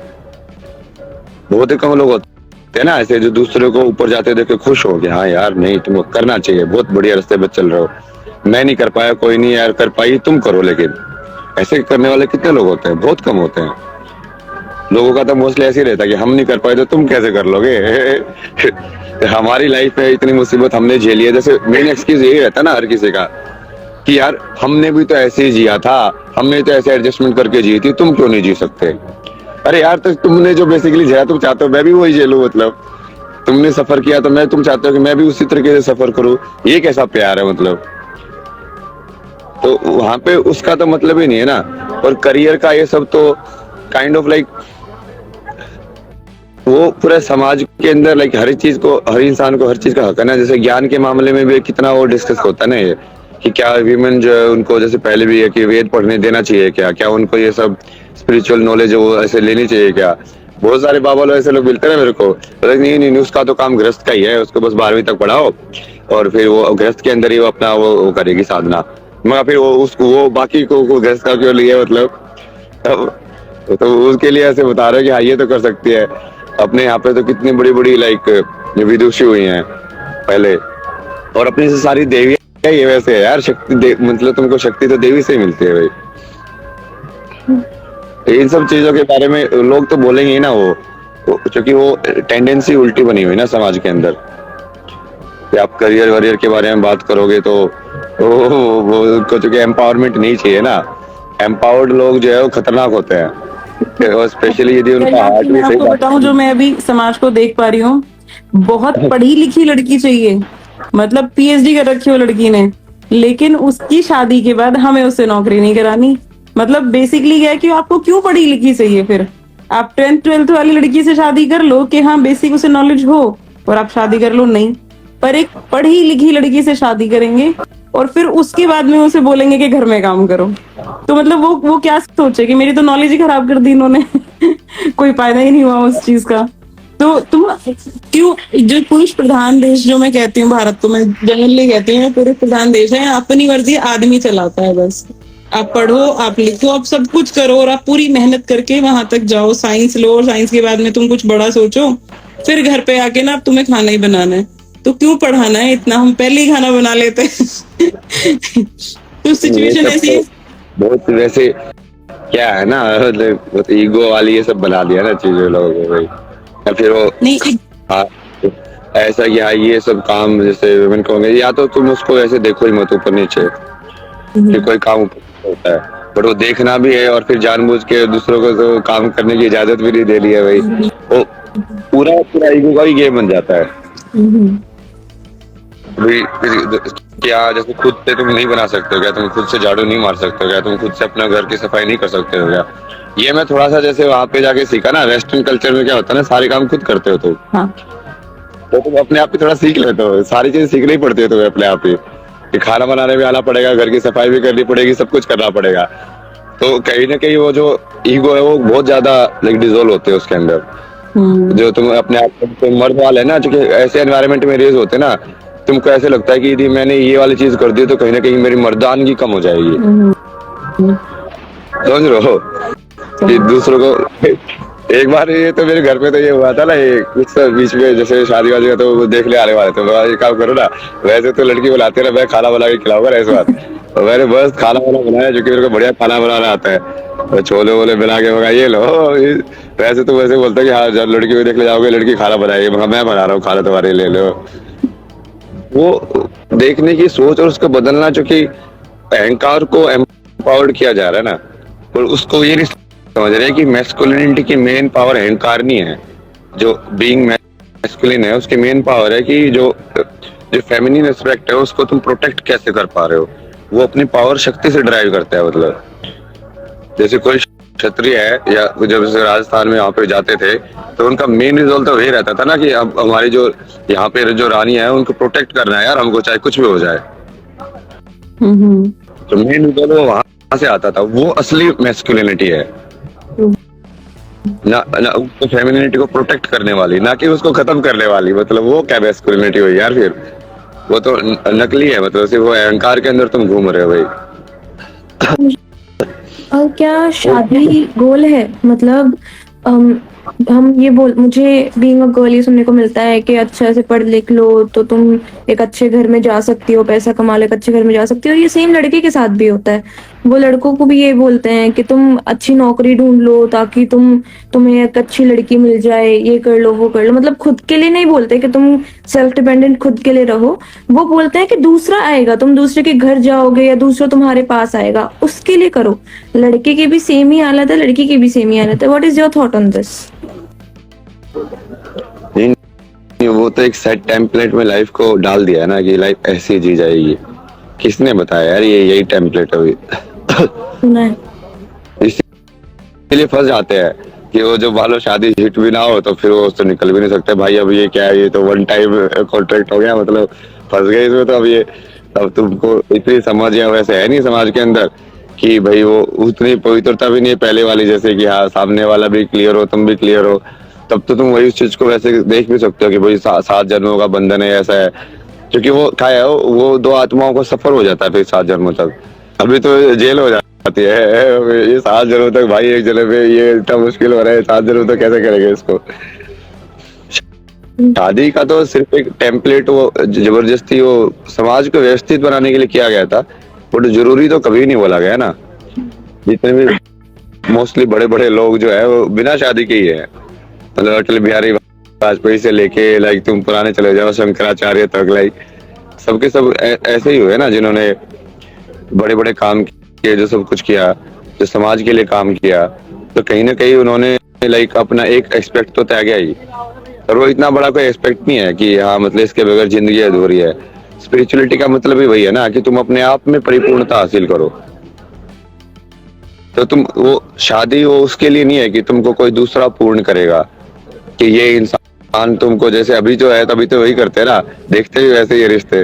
बहुत ही कम लोग होते हैं ना ऐसे जो दूसरे को ऊपर जाते देख के खुश हो गए, हाँ यार नहीं तुमको करना चाहिए, बहुत बढ़िया रास्ते पे चल रहे हो, मैं नहीं कर पाया, कोई नहीं यार कर पाई तुम करो। लेकिन ऐसे करने वाले कितने लोग होते हैं? बहुत कम होते हैं। लोगों का तो मोस्टली ऐसे ही रहता है कि हम नहीं कर पाए तो तुम कैसे कर लोगे। हमारी लाइफ में इतनी मुसीबत हमने झेली है, जैसे मेन एक्सक्यूज यही रहता है ना हर किसी का कि यार हमने भी तो ऐसे ही जिया था, हमने तो ऐसे एडजस्टमेंट करके जी थी, तुम क्यों नहीं जी सकते। अरे यार तो तुमने जो बेसिकली झेला तुम चाहते हो मैं भी वही झेलूं, मतलब तुमने सफर किया तो मैं, तुम चाहते हो कि मैं भी उसी तरीके से सफर करूं, ये कैसा प्यार है मतलब। तो वहां पे उसका तो मतलब ही नहीं है ना। और करियर का ये सब तो काइंड ऑफ लाइक वो पूरे समाज के अंदर लाइक हर चीज को, हर इंसान को हर चीज का हक है ना। जैसे ज्ञान के मामले में भी कितना वो डिस्कस होता है ना ये कि क्या वीमेन जो है उनको, जैसे पहले भी है कि वेद पढ़ने देना चाहिए क्या, क्या उनको ये सब स्पिरिचुअल नॉलेज है वो ऐसे लेनी चाहिए क्या। बहुत सारे बाबा लोग ऐसे लोग मिलते हैं ना मेरे को, बोले नहीं नहीं नहीं, उसका तो काम गृहस्थ का ही है, उसको बस 12वीं तक पढ़ाओ और फिर वो गृहस्थ के अंदर ही वो अपना वो करेगी साधना। मगर फिर वो उसको वो बाकी को गृहस्थ का क्यों लिए, मतलब तो उसके लिए ऐसे बता रहे हैं कि हाँ ये तो कर सकती है। अपने यहाँ पे तो कितनी बड़ी बड़ी लाइक विदुषी हुई हैं पहले, और अपनी से सारी देवियां ये वैसे है यार, शक्ति मतलब तुमको शक्ति तो देवी से ही मिलती है भाई। इन सब चीजों के बारे में लोग तो बोलेंगे ही ना, क्योंकि वो टेंडेंसी उल्टी बनी हुई ना समाज के अंदर कि आप करियर वरियर के बारे में बात करोगे तो वो उनको चूंकि एम्पावरमेंट नहीं चाहिए ना। एम्पावर्ड लोग जो है वो खतरनाक होते हैं, और स्पेशली यदि उनका हार्ट मैं भी सही आपको बताऊं, जो मैं अभी समाज को देख पा रही हूँ, बहुत पढ़ी लिखी लड़की चाहिए, मतलब पीएचडी कर रखी हो लड़की ने, लेकिन उसकी शादी के बाद हमें उससे नौकरी नहीं करानी। मतलब बेसिकली क्या है कि आपको क्यों पढ़ी लिखी चाहिए? फिर आप 10th 12th वाली लड़की से शादी कर लो कि हाँ बेसिक उसे नॉलेज हो और आप शादी कर लो, नहीं। पर एक पढ़ी लिखी लड़की से शादी करेंगे और फिर उसके बाद में उसे बोलेंगे कि घर में काम करो। तो मतलब वो क्या सोचे कि मेरी तो नॉलेज ही खराब कर दी इन्होंने। कोई फायदा ही नहीं हुआ उस चीज का। तो तुम क्यों, जो पुरुष प्रधान देश जो मैं कहती हूँ भारत को, मैं जनरली कहती हूँ पुरुष प्रधान देश है, अपनी मर्जी आदमी चलाता है बस। आप पढ़ो, आप लिखो, आप सब कुछ करो और आप पूरी मेहनत करके वहां तक जाओ, साइंस लो, और साइंस के बाद में तुम कुछ बड़ा सोचो, फिर घर पे आके ना अब तुम्हें खाना ही बनाना है। तो क्यों पढ़ाना है इतना, हम पहले ही खाना बना लेते हैं। तो सिचुएशन ऐसी है। बहुत वैसे क्या है ना, मतलब ईगो वाली ये सब बना दिया ना चीजें लोगों को भाई। या फिर वो नहीं, हाँ, ऐसा कि हाँ ये सब काम जैसे वुमेन को होंगे, या तो तुम उसको ऐसे देखो ही मत ऊपर नीचे कि कोई काम ऊपर होता है, बट वो देखना भी है और फिर जानबूझ के दूसरों को तो काम करने की इजाजत भी नहीं दे रही है भाई। वो पूरा पूरा ईगो का ही गेम बन जाता है। हम्म, भाई क्या जैसे खुद से तुम नहीं बना सकते हो क्या, तुम खुद से झाड़ू नहीं मार सकते हो क्या, तुम खुद से अपना घर की सफाई नहीं कर सकते हो क्या। ये मैं थोड़ा सा जैसे वहां पे जाके सीखा ना, वेस्टर्न कल्चर में क्या होता है ना, सारे काम खुद करते हो तुम, हाँ। तो तुम अपने आप ही थोड़ा सीख लेते हो, सारी चीजें सीखनी पड़ती है तुम्हें अपने आप ही, कि खाना बनाने में आना पड़ेगा, घर की सफाई भी करनी पड़ेगी, सब कुछ करना पड़ेगा। तो कहीं ना कहीं वो जो ईगो है वो बहुत ज्यादा लाइक डिजोल्व होते हैं उसके अंदर। जो तुम अपने आप को मर्द वाले है ना, जो कि ऐसे एनवायरनमेंट में रेज होते हैं ना, तुमको ऐसे लगता है कि यदि मैंने ये वाली चीज कर दी तो कहीं ना कहीं मेरी मर्दानगी कम हो जाएगी। समझ रहे हो कि दूसरों को एक बार ये तो मेरे घर पे तो ये हुआ था ना, ये कुछ तो बीच में जैसे शादी वादी का तो वो देख ले आने वाले थे, मैं ये काम करो ना, वैसे तो लड़की बुलाते ना, मैं खाना बना के खिलाऊंगा ना इस बात। और मैंने बस खाना वाना बनाया, जो कि मेरे को बढ़िया खाना बनाना आता है, तो छोले वोले बना के मगा ये लो। वैसे तो वैसे बोलता है कि हाँ जब लड़की को देख ले जाओगे, लड़की खाना बनाएगी, मैं बना रहा हूँ खाना, तुम्हारे ले लो। वो देखने की सोच और उसको बदलना, जो कि अहंकार को एम्पावर्ड किया जा रहा है ना, और उसको ये नहीं समझ रहे कि मैस्कुलिनिटी की मेन पावर अहंकार नहीं है। जो बीइंग मैस्कुलिन है उसकी मेन पावर है कि जो जो फेमिनिन एस्पेक्ट है उसको तुम प्रोटेक्ट कैसे कर पा रहे हो, वो अपनी पावर शक्ति से ड्राइव करता है। मतलब जैसे कोई क्षत्रिय है, या जब जैसे राजस्थान में यहाँ पे जाते थे, तो उनका मेन रिजल्ट तो यही रहता था ना कि अब हमारी जो यहाँ पे जो रानी है उनको प्रोटेक्ट करना है यार, हमको चाहे कुछ भी हो जाए। तो मेन रिजल्ट वो वहां से आता था, वो असली मैस्कुलिनिटी है ना, ना उसको फेमिनिटी को प्रोटेक्ट करने वाली, ना कि उसको खत्म करने वाली। मतलब वो क्या मैस्कुलिनिटी हुई यार फिर, वो तो नकली है। मतलब सिर्फ वो अहंकार के अंदर तुम घूम रहे हो भाई। और क्या शादी गोल है? मतलब हम ये बोल, मुझे बीइंग अ गर्ल ये सुनने को मिलता है कि अच्छा से पढ़ लिख लो तो तुम एक अच्छे घर में जा सकती हो, पैसा कमा लो, एक अच्छे घर में जा सकती हो। ये सेम लड़के के साथ भी होता है। वो लड़कों को भी ये बोलते हैं कि तुम अच्छी नौकरी ढूंढ लो ताकि तुम्हें एक अच्छी लड़की मिल जाए, ये कर लो वो कर लो। मतलब खुद के लिए नहीं बोलते कि तुम सेल्फ डिपेंडेंट खुद के लिए रहो, वो बोलते हैं कि दूसरा आएगा, तुम दूसरे के घर जाओगे या दूसरा तुम्हारे पास आएगा, उसके लिए करो। लड़के की भी सेम ही हालत है, लड़की की भी सेम ही हालत है। What is your thought on this? नहीं, वो तो एक सेट टेम्पलेट में लाइफ को डाल दिया है ना, कि लाइफ ऐसी जी जाएगी। किसने बताया यार ये यही टेम्पलेट है अभी। सुना है। इसीलिए फंस जाते हैं कि वो जो मान लो शादी हिट भी ना हो तो फिर वो उससे निकल भी नहीं सकते भाई। अब ये क्या है, ये तो वन टाइम कॉन्ट्रैक्ट हो गया, मतलब फंस गए इसमें। तो अब ये, अब तुमको इतनी समझ या वैसे है नहीं समाज के अंदर कि भाई वो उतनी पवित्रता भी नहीं है पहले वाली, जैसे कि हाँ सामने वाला भी क्लियर हो, तुम भी क्लियर हो, तब तो तुम वही उस चीज को वैसे देख भी सकते हो कि भाई 7 जन्मों का बंधन है, ऐसा है। क्योंकि वो क्या है, वो दो आत्माओं को सफर हो जाता है फिर 7 जन्मों तक। अभी तो जेल हो जाती है ये 7 जन्मों तक भाई, एक जन्म में ये इतना मुश्किल हो रहा है, 7 जन्मों तक कैसे करेंगे इसको। शादी का तो सिर्फ एक टेम्पलेट, वो जबरदस्ती वो समाज को व्यवस्थित बनाने के लिए किया गया था, बट जरूरी तो कभी नहीं बोला गया ना। जितने भी मोस्टली बड़े बड़े लोग जो है वो बिना शादी के ही है। मतलब अटल बिहारी वाजपेयी से लेके लाइक तुम पुराने चले जाओ शंकराचार्य तक, लाइक सबके सब ऐसे ही हुए ना, जिन्होंने बड़े बड़े काम किए, जो सब कुछ किया, जो समाज के लिए काम किया। तो कहीं ना कहीं उन्होंने लाइक अपना एक एस्पेक्ट तो त्यागा ही, और वो इतना बड़ा कोई एस्पेक्ट नहीं है कि हाँ मतलब इसके बगैर जिंदगी अधूरी है। स्पिरिचुअलिटी का मतलब ही वही है ना कि तुम अपने आप में परिपूर्णता हासिल करो। तो तुम वो शादी वो उसके लिए नहीं है कि तुमको कोई दूसरा पूर्ण करेगा, कि ये इंसान तुमको जैसे अभी जो है तभी तो वही करते हैं ना, देखते भी वैसे ये रिश्ते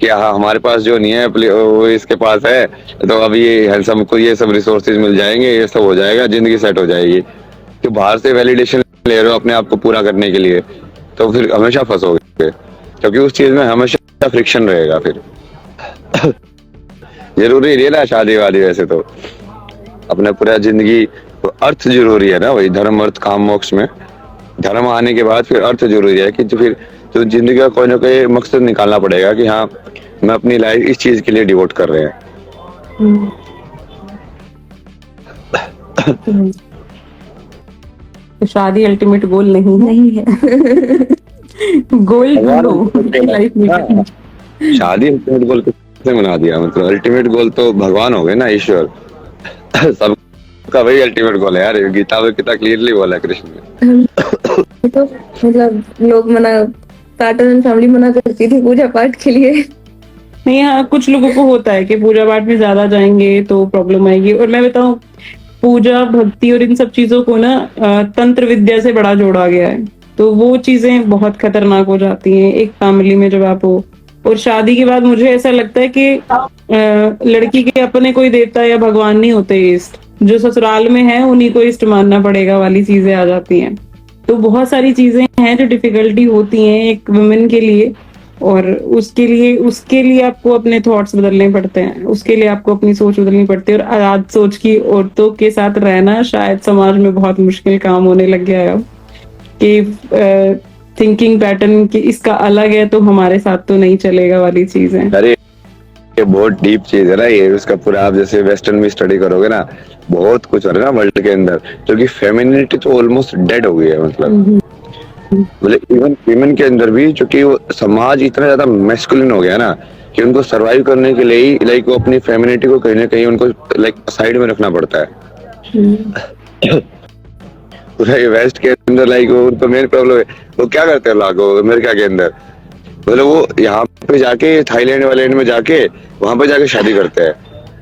कि हाँ हमारे पास जो नहीं है वो इसके पास है, तो अब ये हैंडसम को ये सब रिसोर्सेज मिल जाएंगे, ये सब हो जाएगा, जिंदगी सेट हो जाएगी। तो बाहर से वैलिडेशन ले रहे हो अपने आप को पूरा करने के लिए, तो फिर हमेशा फंसोगे, क्योंकि उस चीज में हमेशा फ्रिक्शन रहेगा फिर। जरूरी नहीं है ना शादी वादी, वैसे तो अपना पूरा जिंदगी, अर्थ जरूरी है ना, वही धर्म अर्थ काम मोक्ष में धर्म आने के बाद फिर अर्थ जरूरी है कि तो फिर तो जिंदगी का कोई ना कोई मकसद निकालना पड़ेगा कि हाँ मैं अपनी लाइफ इस चीज के लिए डिवोट कर रहे हैं। तो शादी अल्टीमेट गोल नहीं है। नहीं है। गोल लाइफ में। शादी अल्टीमेट गोल किसने बना दिया? मतलब अल्टीमेट गोल तो भगवान हो गए ना, ईश्वर। सबका वही अल्टीमेट गोल है यार, गीता में कितना क्लियरली बोला है कृष्ण ने। तो मतलब लोग मना, पैटर्न एंड फैमिली मना करती थी पूजा पाठ के लिए। नहीं, हाँ, कुछ लोगों को होता है कि पूजा पाठ में ज्यादा जाएंगे तो प्रॉब्लम आएगी। और मैं बताऊं, पूजा भक्ति और इन सब चीजों को ना तंत्र विद्या से बड़ा जोड़ा गया है, तो वो चीजें बहुत खतरनाक हो जाती हैं एक फैमिली में जब आप हो। और शादी के बाद मुझे ऐसा लगता है कि लड़की के अपने कोई देवता या भगवान नहीं होते इष्ट, जो ससुराल में है उन्हीं को इष्ट मानना पड़ेगा वाली चीजें आ जाती हैं। तो बहुत सारी चीजें हैं जो डिफिकल्टी होती हैं एक वुमेन के लिए, और उसके लिए आपको अपने थॉट्स बदलने पड़ते हैं, उसके लिए आपको अपनी सोच बदलनी पड़ती है। और आजाद सोच की औरतों के साथ रहना शायद समाज में बहुत मुश्किल काम होने लग गया है अब, कि थिंकिंग पैटर्न की इसका अलग है तो हमारे साथ तो नहीं चलेगा वाली चीज है। अरे ये बहुत डीप चीज है ना, ये उसका पूरा आप जैसे वेस्टर्न में स्टडी करोगे ना, बहुत कुछ हो रहा है ना वर्ल्ड के अंदर, क्योंकि फेमिनिटी तो ऑलमोस्ट डेड हो गई है। मतलब इवन विमेन के अंदर भी, क्योंकि वो समाज इतना ज्यादा मैस्कुलिन हो गया ना कि उनको सरवाइव करने के लिए ही लाइक वो अपनी फेमिनिटी को कहीं ना कहीं उनको लाइक साइड में रखना पड़ता है। पूरा ये वेस्ट के अंदर लाइक वो उनको मेन प्रॉब्लम है, वो क्या करते हैं लोग अमेरिका के अंदर, मतलब वो यहाँ पे जाके थाईलैंड वाले में जाके वहां पे जाके शादी करते हैं,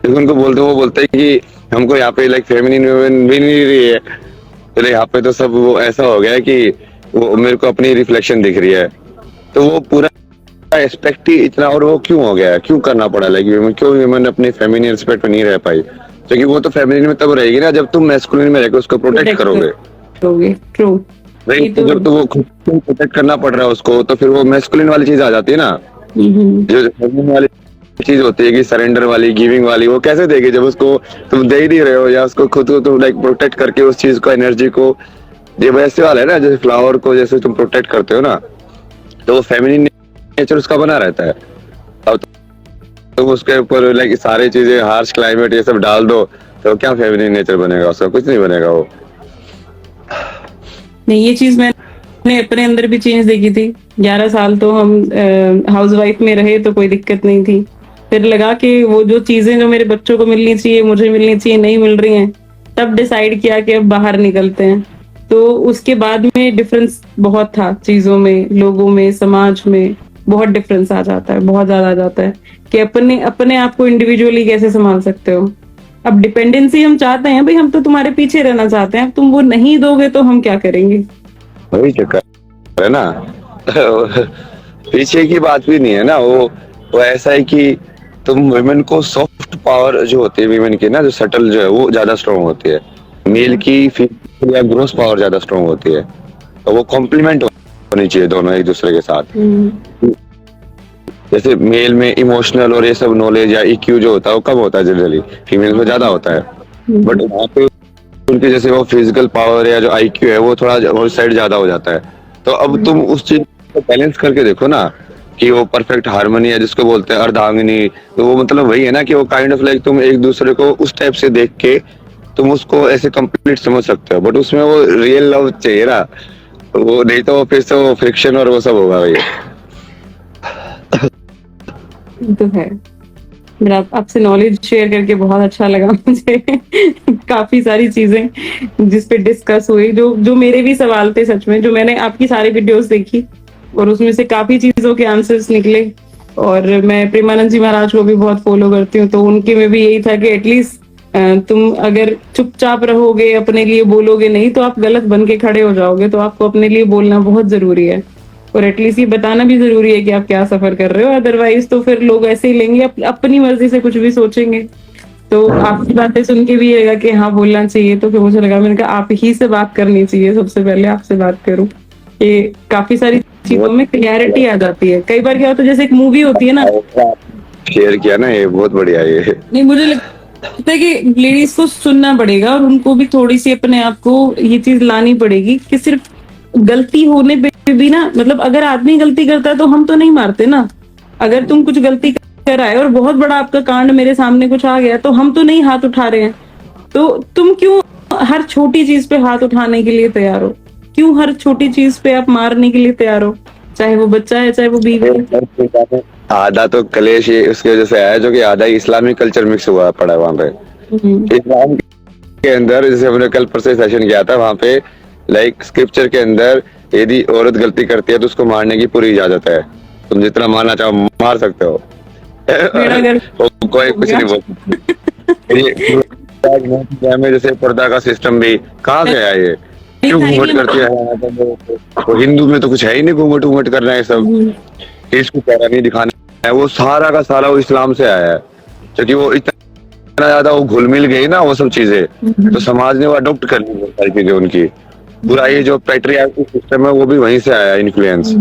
लेकिन उनको वो बोलते हैं कि हमको यहाँ पे लाइक फेमिनिन वुमेन भी नहीं रही है, तो यहाँ पे तो सब वो ऐसा हो गया है कि वो मेरे को अपनी रिफ्लेक्शन दिख रही है। तो वो पूरा एस्पेक्ट ही इतना, और वो क्यों हो गया है, क्यों करना पड़ा, लाइक क्यों वुमेन अपने फेमिनिन एस्पेक्ट में नहीं रह पाई, क्योंकि वो तो फेमिनिन में तब रहेगी ना जब तुम मैस्कुलिन में रहकर उसको प्रोटेक्ट करोगे। ट्रू। भाई तो जब तो वो खुद को प्रोटेक्ट करना पड़ रहा है उसको, तो फिर वो मैस्कुलिन वाली चीज आ जाती है ना, जो फेमिनिन वाली चीज होती है कि सरेंडर वाली, गिविंग वाली, वो कैसे देगी जब उसको तुम दे ही नहीं रहे हो, या उसको खुद को तुम लाइक प्रोटेक्ट करके उस चीज को, एनर्जी को, ये वैसे वाला है ना जैसे फ्लावर को जैसे तुम प्रोटेक्ट करते हो ना, तो वो फेमिनिन नेचर उसका बना रहता है। अब तुम उसके ऊपर लाइक सारी चीजें, हार्श क्लाइमेट ये सब डाल दो, तो क्या फेमिनिन नेचर बनेगा उसका, कुछ नहीं बनेगा वो। नहीं, ये चीज मैंने अपने अंदर भी चेंज देखी थी। 11 साल तो हम हाउसवाइफ में रहे तो कोई दिक्कत नहीं थी, फिर लगा कि वो जो चीजें जो मेरे बच्चों को मिलनी चाहिए, मुझे मिलनी चाहिए, नहीं मिल रही हैं, तब डिसाइड किया कि अब बाहर निकलते हैं। तो उसके बाद में डिफरेंस बहुत था, चीजों में, लोगों में, समाज में बहुत डिफरेंस आ जाता है, बहुत ज्यादा आ जाता है कि अपने आप को इंडिविजुअली कैसे संभाल सकते हो। अब डिपेंडेंसी हम चाहते हैं, भाई हम तो तुम्हारे पीछे रहना चाहते हैं, अब तुम वो नहीं दोगे तो हम क्या करेंगे। वही चक्कर है ना। पीछे की बात भी नहीं है ना, वो ऐसा है कि तुम वुमेन को सॉफ्ट पावर जो होती है विमेन की ना, जो सटल जो है वो ज्यादा स्ट्रॉन्ग होती है, मेल की फीमेल या ग्रोस पावर ज्यादा स्ट्रॉन्ग होती है, तो वो कॉम्प्लीमेंट होनी चाहिए दोनों एक दूसरे के साथ। जैसे मेल में इमोशनल और ये सब नॉलेज या इक्यू जो होता है वो कम होता है जनरली, फीमेल में ज्यादा होता है, बट वहाँ पे उनके जैसे वो फिजिकल पावर या जो आईक्यू है वो थोड़ा उस साइड ज्यादा हो जाता है। तो अब तुम उस चीज को बैलेंस करके देखो ना कि वो परफेक्ट हार्मनी है जिसको बोलते हैं अर्धांगिनी, तो वो मतलब वही है ना कि वो काइंड ऑफ लाइक तुम एक दूसरे को उस टाइप से देख के तुम उसको ऐसे कंप्लीट समझ सकते हो, बट उसमें वो रियल लव चाहिए ना, वो नहीं तो फिर से वो फ्रिक्शन और वो सब होगा भाई। तो है, मेरा आपसे नॉलेज शेयर करके बहुत अच्छा लगा मुझे। काफी सारी चीजें जिस पे डिस्कस हुई, जो मेरे भी सवाल थे सच में, जो मैंने आपकी सारी वीडियोस देखी और उसमें से काफी चीजों के आंसर्स निकले। और मैं प्रेमानंद जी महाराज को भी बहुत फॉलो करती हूँ, तो उनके में भी यही था कि एटलीस्ट तुम अगर चुपचाप रहोगे, अपने लिए बोलोगे नहीं, तो आप गलत बन के खड़े हो जाओगे, तो आपको अपने लिए बोलना बहुत जरूरी है, और एटलीस्ट ये बताना भी जरूरी है कि आप क्या सफर कर रहे हो। अदरवाइज तो फिर लोग ऐसे ही लेंगे, अपनी मर्जी से कुछ भी सोचेंगे। तो आपकी बातें सुन के भी ये लगा कि हाँ बोलना चाहिए, तो फिर मुझे लगा, मैंने कहा आप ही से बात करनी चाहिए, सबसे पहले आपसे बात करूं। ये काफी सारी चीजों में क्लियरिटी आ जाती है। कई बार क्या होता है, जैसे एक मूवी होती है ना, शेयर किया ना, ये बहुत बढ़िया है ये। नहीं, मुझे लगता है कि लेडीज को सुनना पड़ेगा और उनको भी थोड़ी सी अपने आप को ये चीज लानी पड़ेगी कि सिर्फ गलती होने पे भी ना, मतलब अगर आदमी गलती करता है तो हम तो नहीं मारते ना। अगर तुम कुछ गलती कर आए और बहुत बड़ा आपका कांड मेरे सामने कुछ आ गया, तो हम तो नहीं हाथ उठा रहे हैं। तो तुम क्यों हर छोटी चीज पे हाथ उठाने के लिए तैयार हो? क्यों हर छोटी चीज पे आप मारने के लिए तैयार हो? चाहे वो बच्चा है, चाहे वो बीवी है। आधा तो कलेश ये उसकी वजह से आया, जो कि आधा इस्लामिक कल्चर मिक्स हुआ पड़ा है वहां पे। इस्लाम के अंदर जैसे हमने कल परसों सेशन किया था, वहां पे लाइक स्क्रिप्चर के अंदर यदि औरत गलती करती है तो उसको मारने की पूरी इजाजत है, तुम जितना मारना चाहो मार सकते हो। मेरा घर कोई हो कुछ गया। नहीं बोल सकता। ये में जैसे पर्दा का सिस्टम भी कहाँ गया ये, क्यों घूंघट करती है? तो हिंदू में तो कुछ है ही नहीं घूंघट घूंघट करना है सब, इसको प्यारा नहीं दिखाना है, वो सारा का सारा वो इस्लाम से आया है, क्योंकि वो इतना ज्यादा वो घुल मिल गई ना वो सब चीजें, तो समाज ने वो अडॉप्ट कर ली वो सारी चीजें उनकी। पूरा ये जो पैट्रियार्की सिस्टम है वो भी वहीं से आया इन्फ्लुएंस।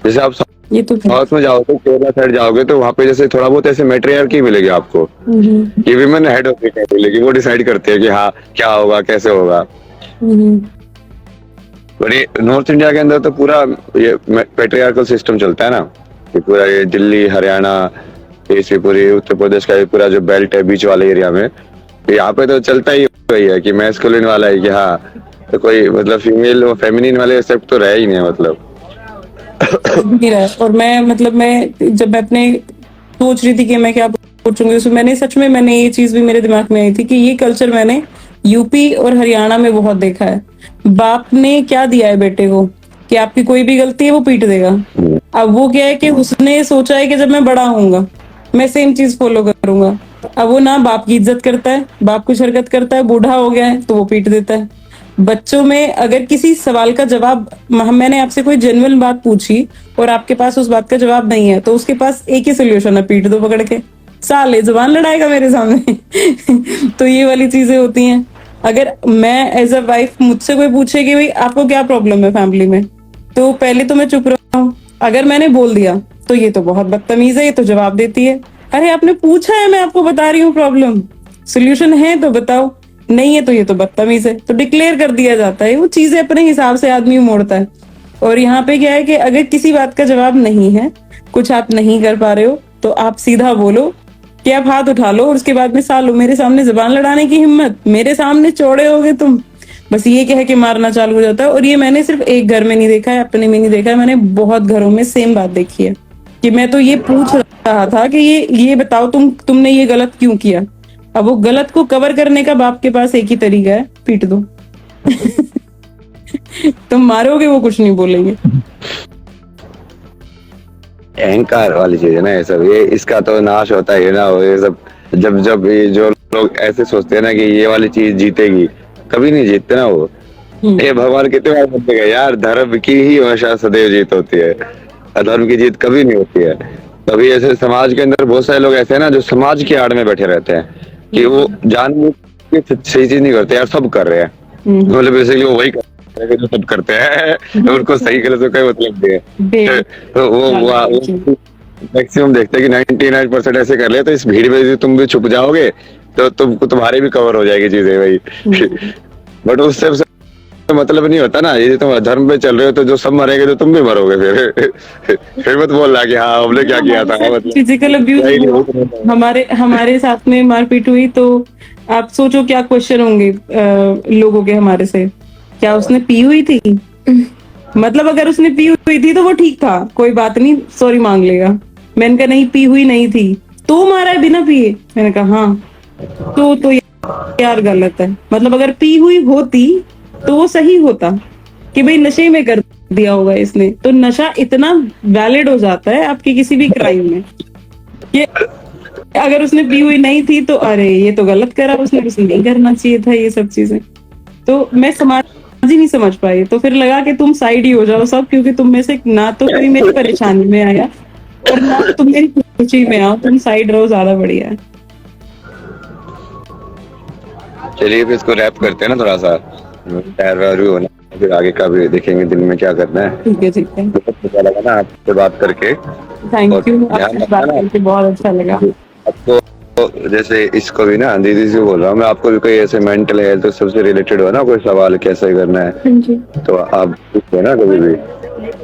जैसे आप ये तो साउथ में जाओगे, केरला साइड जाओगे तो वहाँ पे जैसे थोड़ा बहुत ऐसे मैट्रियार्की मिलेगी आपको, कि women head of the family, वो डिसाइड करते हैं कि हाँ क्या होगा कैसे होगा। और ये नॉर्थ इंडिया के अंदर तो पूरा ये पैट्रियार्कल सिस्टम चलता है ना, कि पूरा ये दिल्ली हरियाणा ये पूरी उत्तर प्रदेश का ये पूरा जो बेल्ट है बीच वाले एरिया में, यहाँ पे तो चलता ही वही है कि मैस्कुलिन वाला है कि हाँ, तो कोई मतलब फीमेल और फेमिनिन वाले एक्सेप्ट तो रह ही नहीं है मतलब। नहीं रहा। और मैं मतलब मैं जब मैं अपने सोच रही थी कि मैं क्या पूछूंगी, उसमें मैंने सच में मैंने ये चीज भी मेरे दिमाग में आई थी कि ये कल्चर मैंने यूपी और हरियाणा में बहुत देखा है। बाप ने क्या दिया है बेटे को कि आपकी कोई भी गलती है वो पीट देगा। अब वो क्या है कि उसने सोचा है कि जब मैं बड़ा होऊंगा मैं सेम चीज फॉलो करूंगा। अब वो ना बाप की इज्जत करता है, बाप कुछ हरकत करता है, बूढ़ा हो गया है तो वो पीट देता है। बच्चों में अगर किसी सवाल का जवाब, मैंने आपसे कोई जेन्युइन बात पूछी और आपके पास उस बात का जवाब नहीं है, तो उसके पास एक ही सोल्यूशन है, पीट दो पकड़ के, साले जुबान लड़ाएगा मेरे सामने। तो ये वाली चीजें होती हैं। अगर मैं एज अ वाइफ मुझसे कोई पूछे कि भाई आपको क्या प्रॉब्लम है फैमिली में, तो पहले तो मैं चुप रहूं। अगर मैंने बोल दिया तो ये तो बहुत बदतमीज है, ये तो जवाब देती है। अरे आपने पूछा है, मैं आपको बता रही हूँ प्रॉब्लम, सोल्यूशन है तो बताओ, नहीं है तो ये तो बदतमीज है, तो डिक्लेयर कर दिया जाता है। वो चीजें अपने हिसाब से आदमी मोड़ता है। और यहाँ पे क्या है कि अगर किसी बात का जवाब नहीं है, कुछ आप नहीं कर पा रहे हो, तो आप सीधा बोलो कि आप हाथ उठा लो और उसके बाद में सालो मेरे सामने जुबान लड़ाने की हिम्मत, मेरे सामने चौड़े होगे तुम, बस ये कह के मारना चालू हो जाता है। और ये मैंने सिर्फ एक घर में नहीं देखा है, अपने में नहीं देखा है, मैंने बहुत घरों में सेम बात देखी है। कि मैं तो ये पूछ रहा था कि ये बताओ तुमने ये गलत क्यों किया। अब वो गलत को कवर करने का बाप के पास एक ही तरीका है, पीट दो। तुम मारोगे वो कुछ नहीं बोलेंगे। अहंकार वाली चीज है ना ये सब, ये इसका तो नाश होता ही है ना। ये सब जब जब ये जो लोग ऐसे सोचते हैं ना कि ये वाली चीज जीतेगी, कभी नहीं जीतते ना वो। ये भगवान कितने बार बोलते हैं यार, धर्म की ही हमेशा सदैव जीत होती है, अधर्म की जीत कभी नहीं होती है। तभी ऐसे समाज के अंदर बहुत सारे लोग ऐसे हैं ना जो समाज की आड़ में बैठे रहते हैं, कि वो जानबूझ के सही चीज नहीं करते यार, सब कर रहे हैं, मतलब बेसिकली वो वही कर रहे हैं जो सब करते हैं। उनको सही गलत का कोई मतलब नहीं है। तो वो मैक्सिमम देखते हैं कि 99% ऐसे कर ले, तो इस भीड़ में यदि तुम भी छुप जाओगे तो तुम्हारी भी कवर हो जाएगी चीजें भाई। बट उससे मतलब नहीं होता ना, ये तुम अधर्म पे चल रहे हो तो जो सब मरेंगे तो तुम भी मरोगे फिर मत बोल रहा कि हाँ हमने क्या किया था। मतलब फिजिकल अब्यूज हमारे साथ में मारपीट हुई तो आप सोचो क्या क्वेश्चन होंगे लोगों के हमारे से, क्या उसने पी हुई थी? मतलब अगर उसने पी हुई थी तो वो ठीक था, कोई बात नहीं, सॉरी मांग लेगा। मैंने कहा नहीं पी हुई नहीं थी, तो मारा है बिना पिए? मैंने कहा हाँ, तो यार गलत है। मतलब अगर पी हुई होती तो वो सही होता कि भाई नशे में कर दिया होगा इसने, तो नशा इतना वैलिड हो जाता है आपकी किसी भी क्राइम में। ये अगर उसने पी हुई नहीं थी तो अरे ये तो गलत करा उसने नहीं करना चाहिए था, ये सब चीजें। तो मैं समाज ही नहीं समझ पाई, तो फिर लगा कि तुम साइड ही हो जाओ सब, क्योंकि तुम में से ना तो कोई मेरी परेशानी में आया और ना तुम मेरी खुशी में आओ, तुम साइड रहो, ज्यादा बढ़िया है। चलिए फिर इसको रैप करते हैं ना थोड़ा सा, तैयार होना, फिर आगे का भी देखेंगे दिन में क्या करना है। ठीक है ठीक है, बहुत अच्छा लगा ना आपसे बात करके। थैंक यू, आपसे बात करके बहुत अच्छा लगा। आपको जैसे इसको भी ना दीदी से बोल रहा हूँ मैं, आपको भी कोई ऐसे मेंटल हेल्थ तो सबसे रिलेटेड हो ना कोई सवाल कैसे करना है, तो आप पूछो ना कभी भी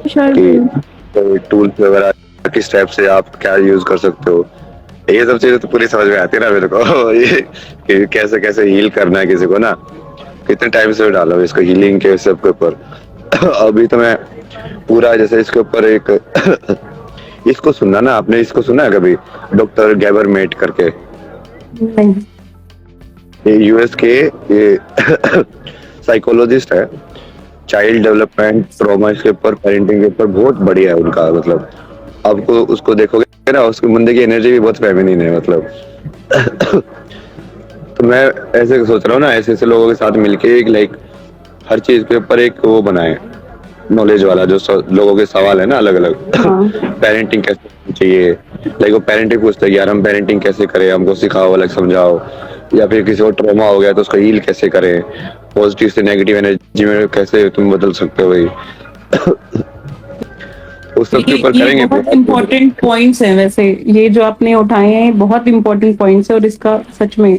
कि कोई टूल्स वगैरह किस टाइप से आप क्या यूज कर सकते हो, ये सब चीजें तो पूरी समझ में आती है ना मेरे को। ये कि कैसे कैसे हील करना है किसी को ना, कितने टाइम से डालो इसको हीलिंग के सब के ऊपर। अभी तो मैं पूरा जैसे इसके ऊपर एक इसको सुनना ना, आपने इसको सुना है कभी, डॉक्टर गैबरमेट करके? नहीं। ये यूएस के ये साइकोलॉजिस्ट है, चाइल्ड डेवलपमेंट ट्रॉमा के ऊपर, पेरेंटिंग के ऊपर बहुत बढ़िया है उनका। मतलब आपको उसको देखोगे ना, उसके बंदे की एनर्जी भी बहुत फेमिनिन है मतलब। तो मैं ऐसे सोच रहा हूँ ना, ऐसे ऐसे लोगों के साथ मिलके एक लाइक हर चीज के ऊपर एक वो बनाए, नॉलेज वाला, जो लोगों के सवाल है ना अलग अलग। हाँ। पेरेंटिंग कैसे करनी चाहिए, लाइक वो पेरेंटिंग पूछते हैं कि यार हम पेरेंटिंग कैसे करें, हमको सिखाओ, अलग समझाओ। या फिर किसी को ट्रॉमा हो गया तो उसको हील कैसे करें, पॉजिटिव से नेगेटिव एनर्जी में कैसे तुम बदल सकते हो भाई। उस सब के ऊपर ये करेंगे बहुत बहुत। इंपॉर्टेंट पॉइंट्स हैं वैसे, ये जो आपने उठाए हैं बहुत इंपॉर्टेंट पॉइंट्स है, और इसका सच में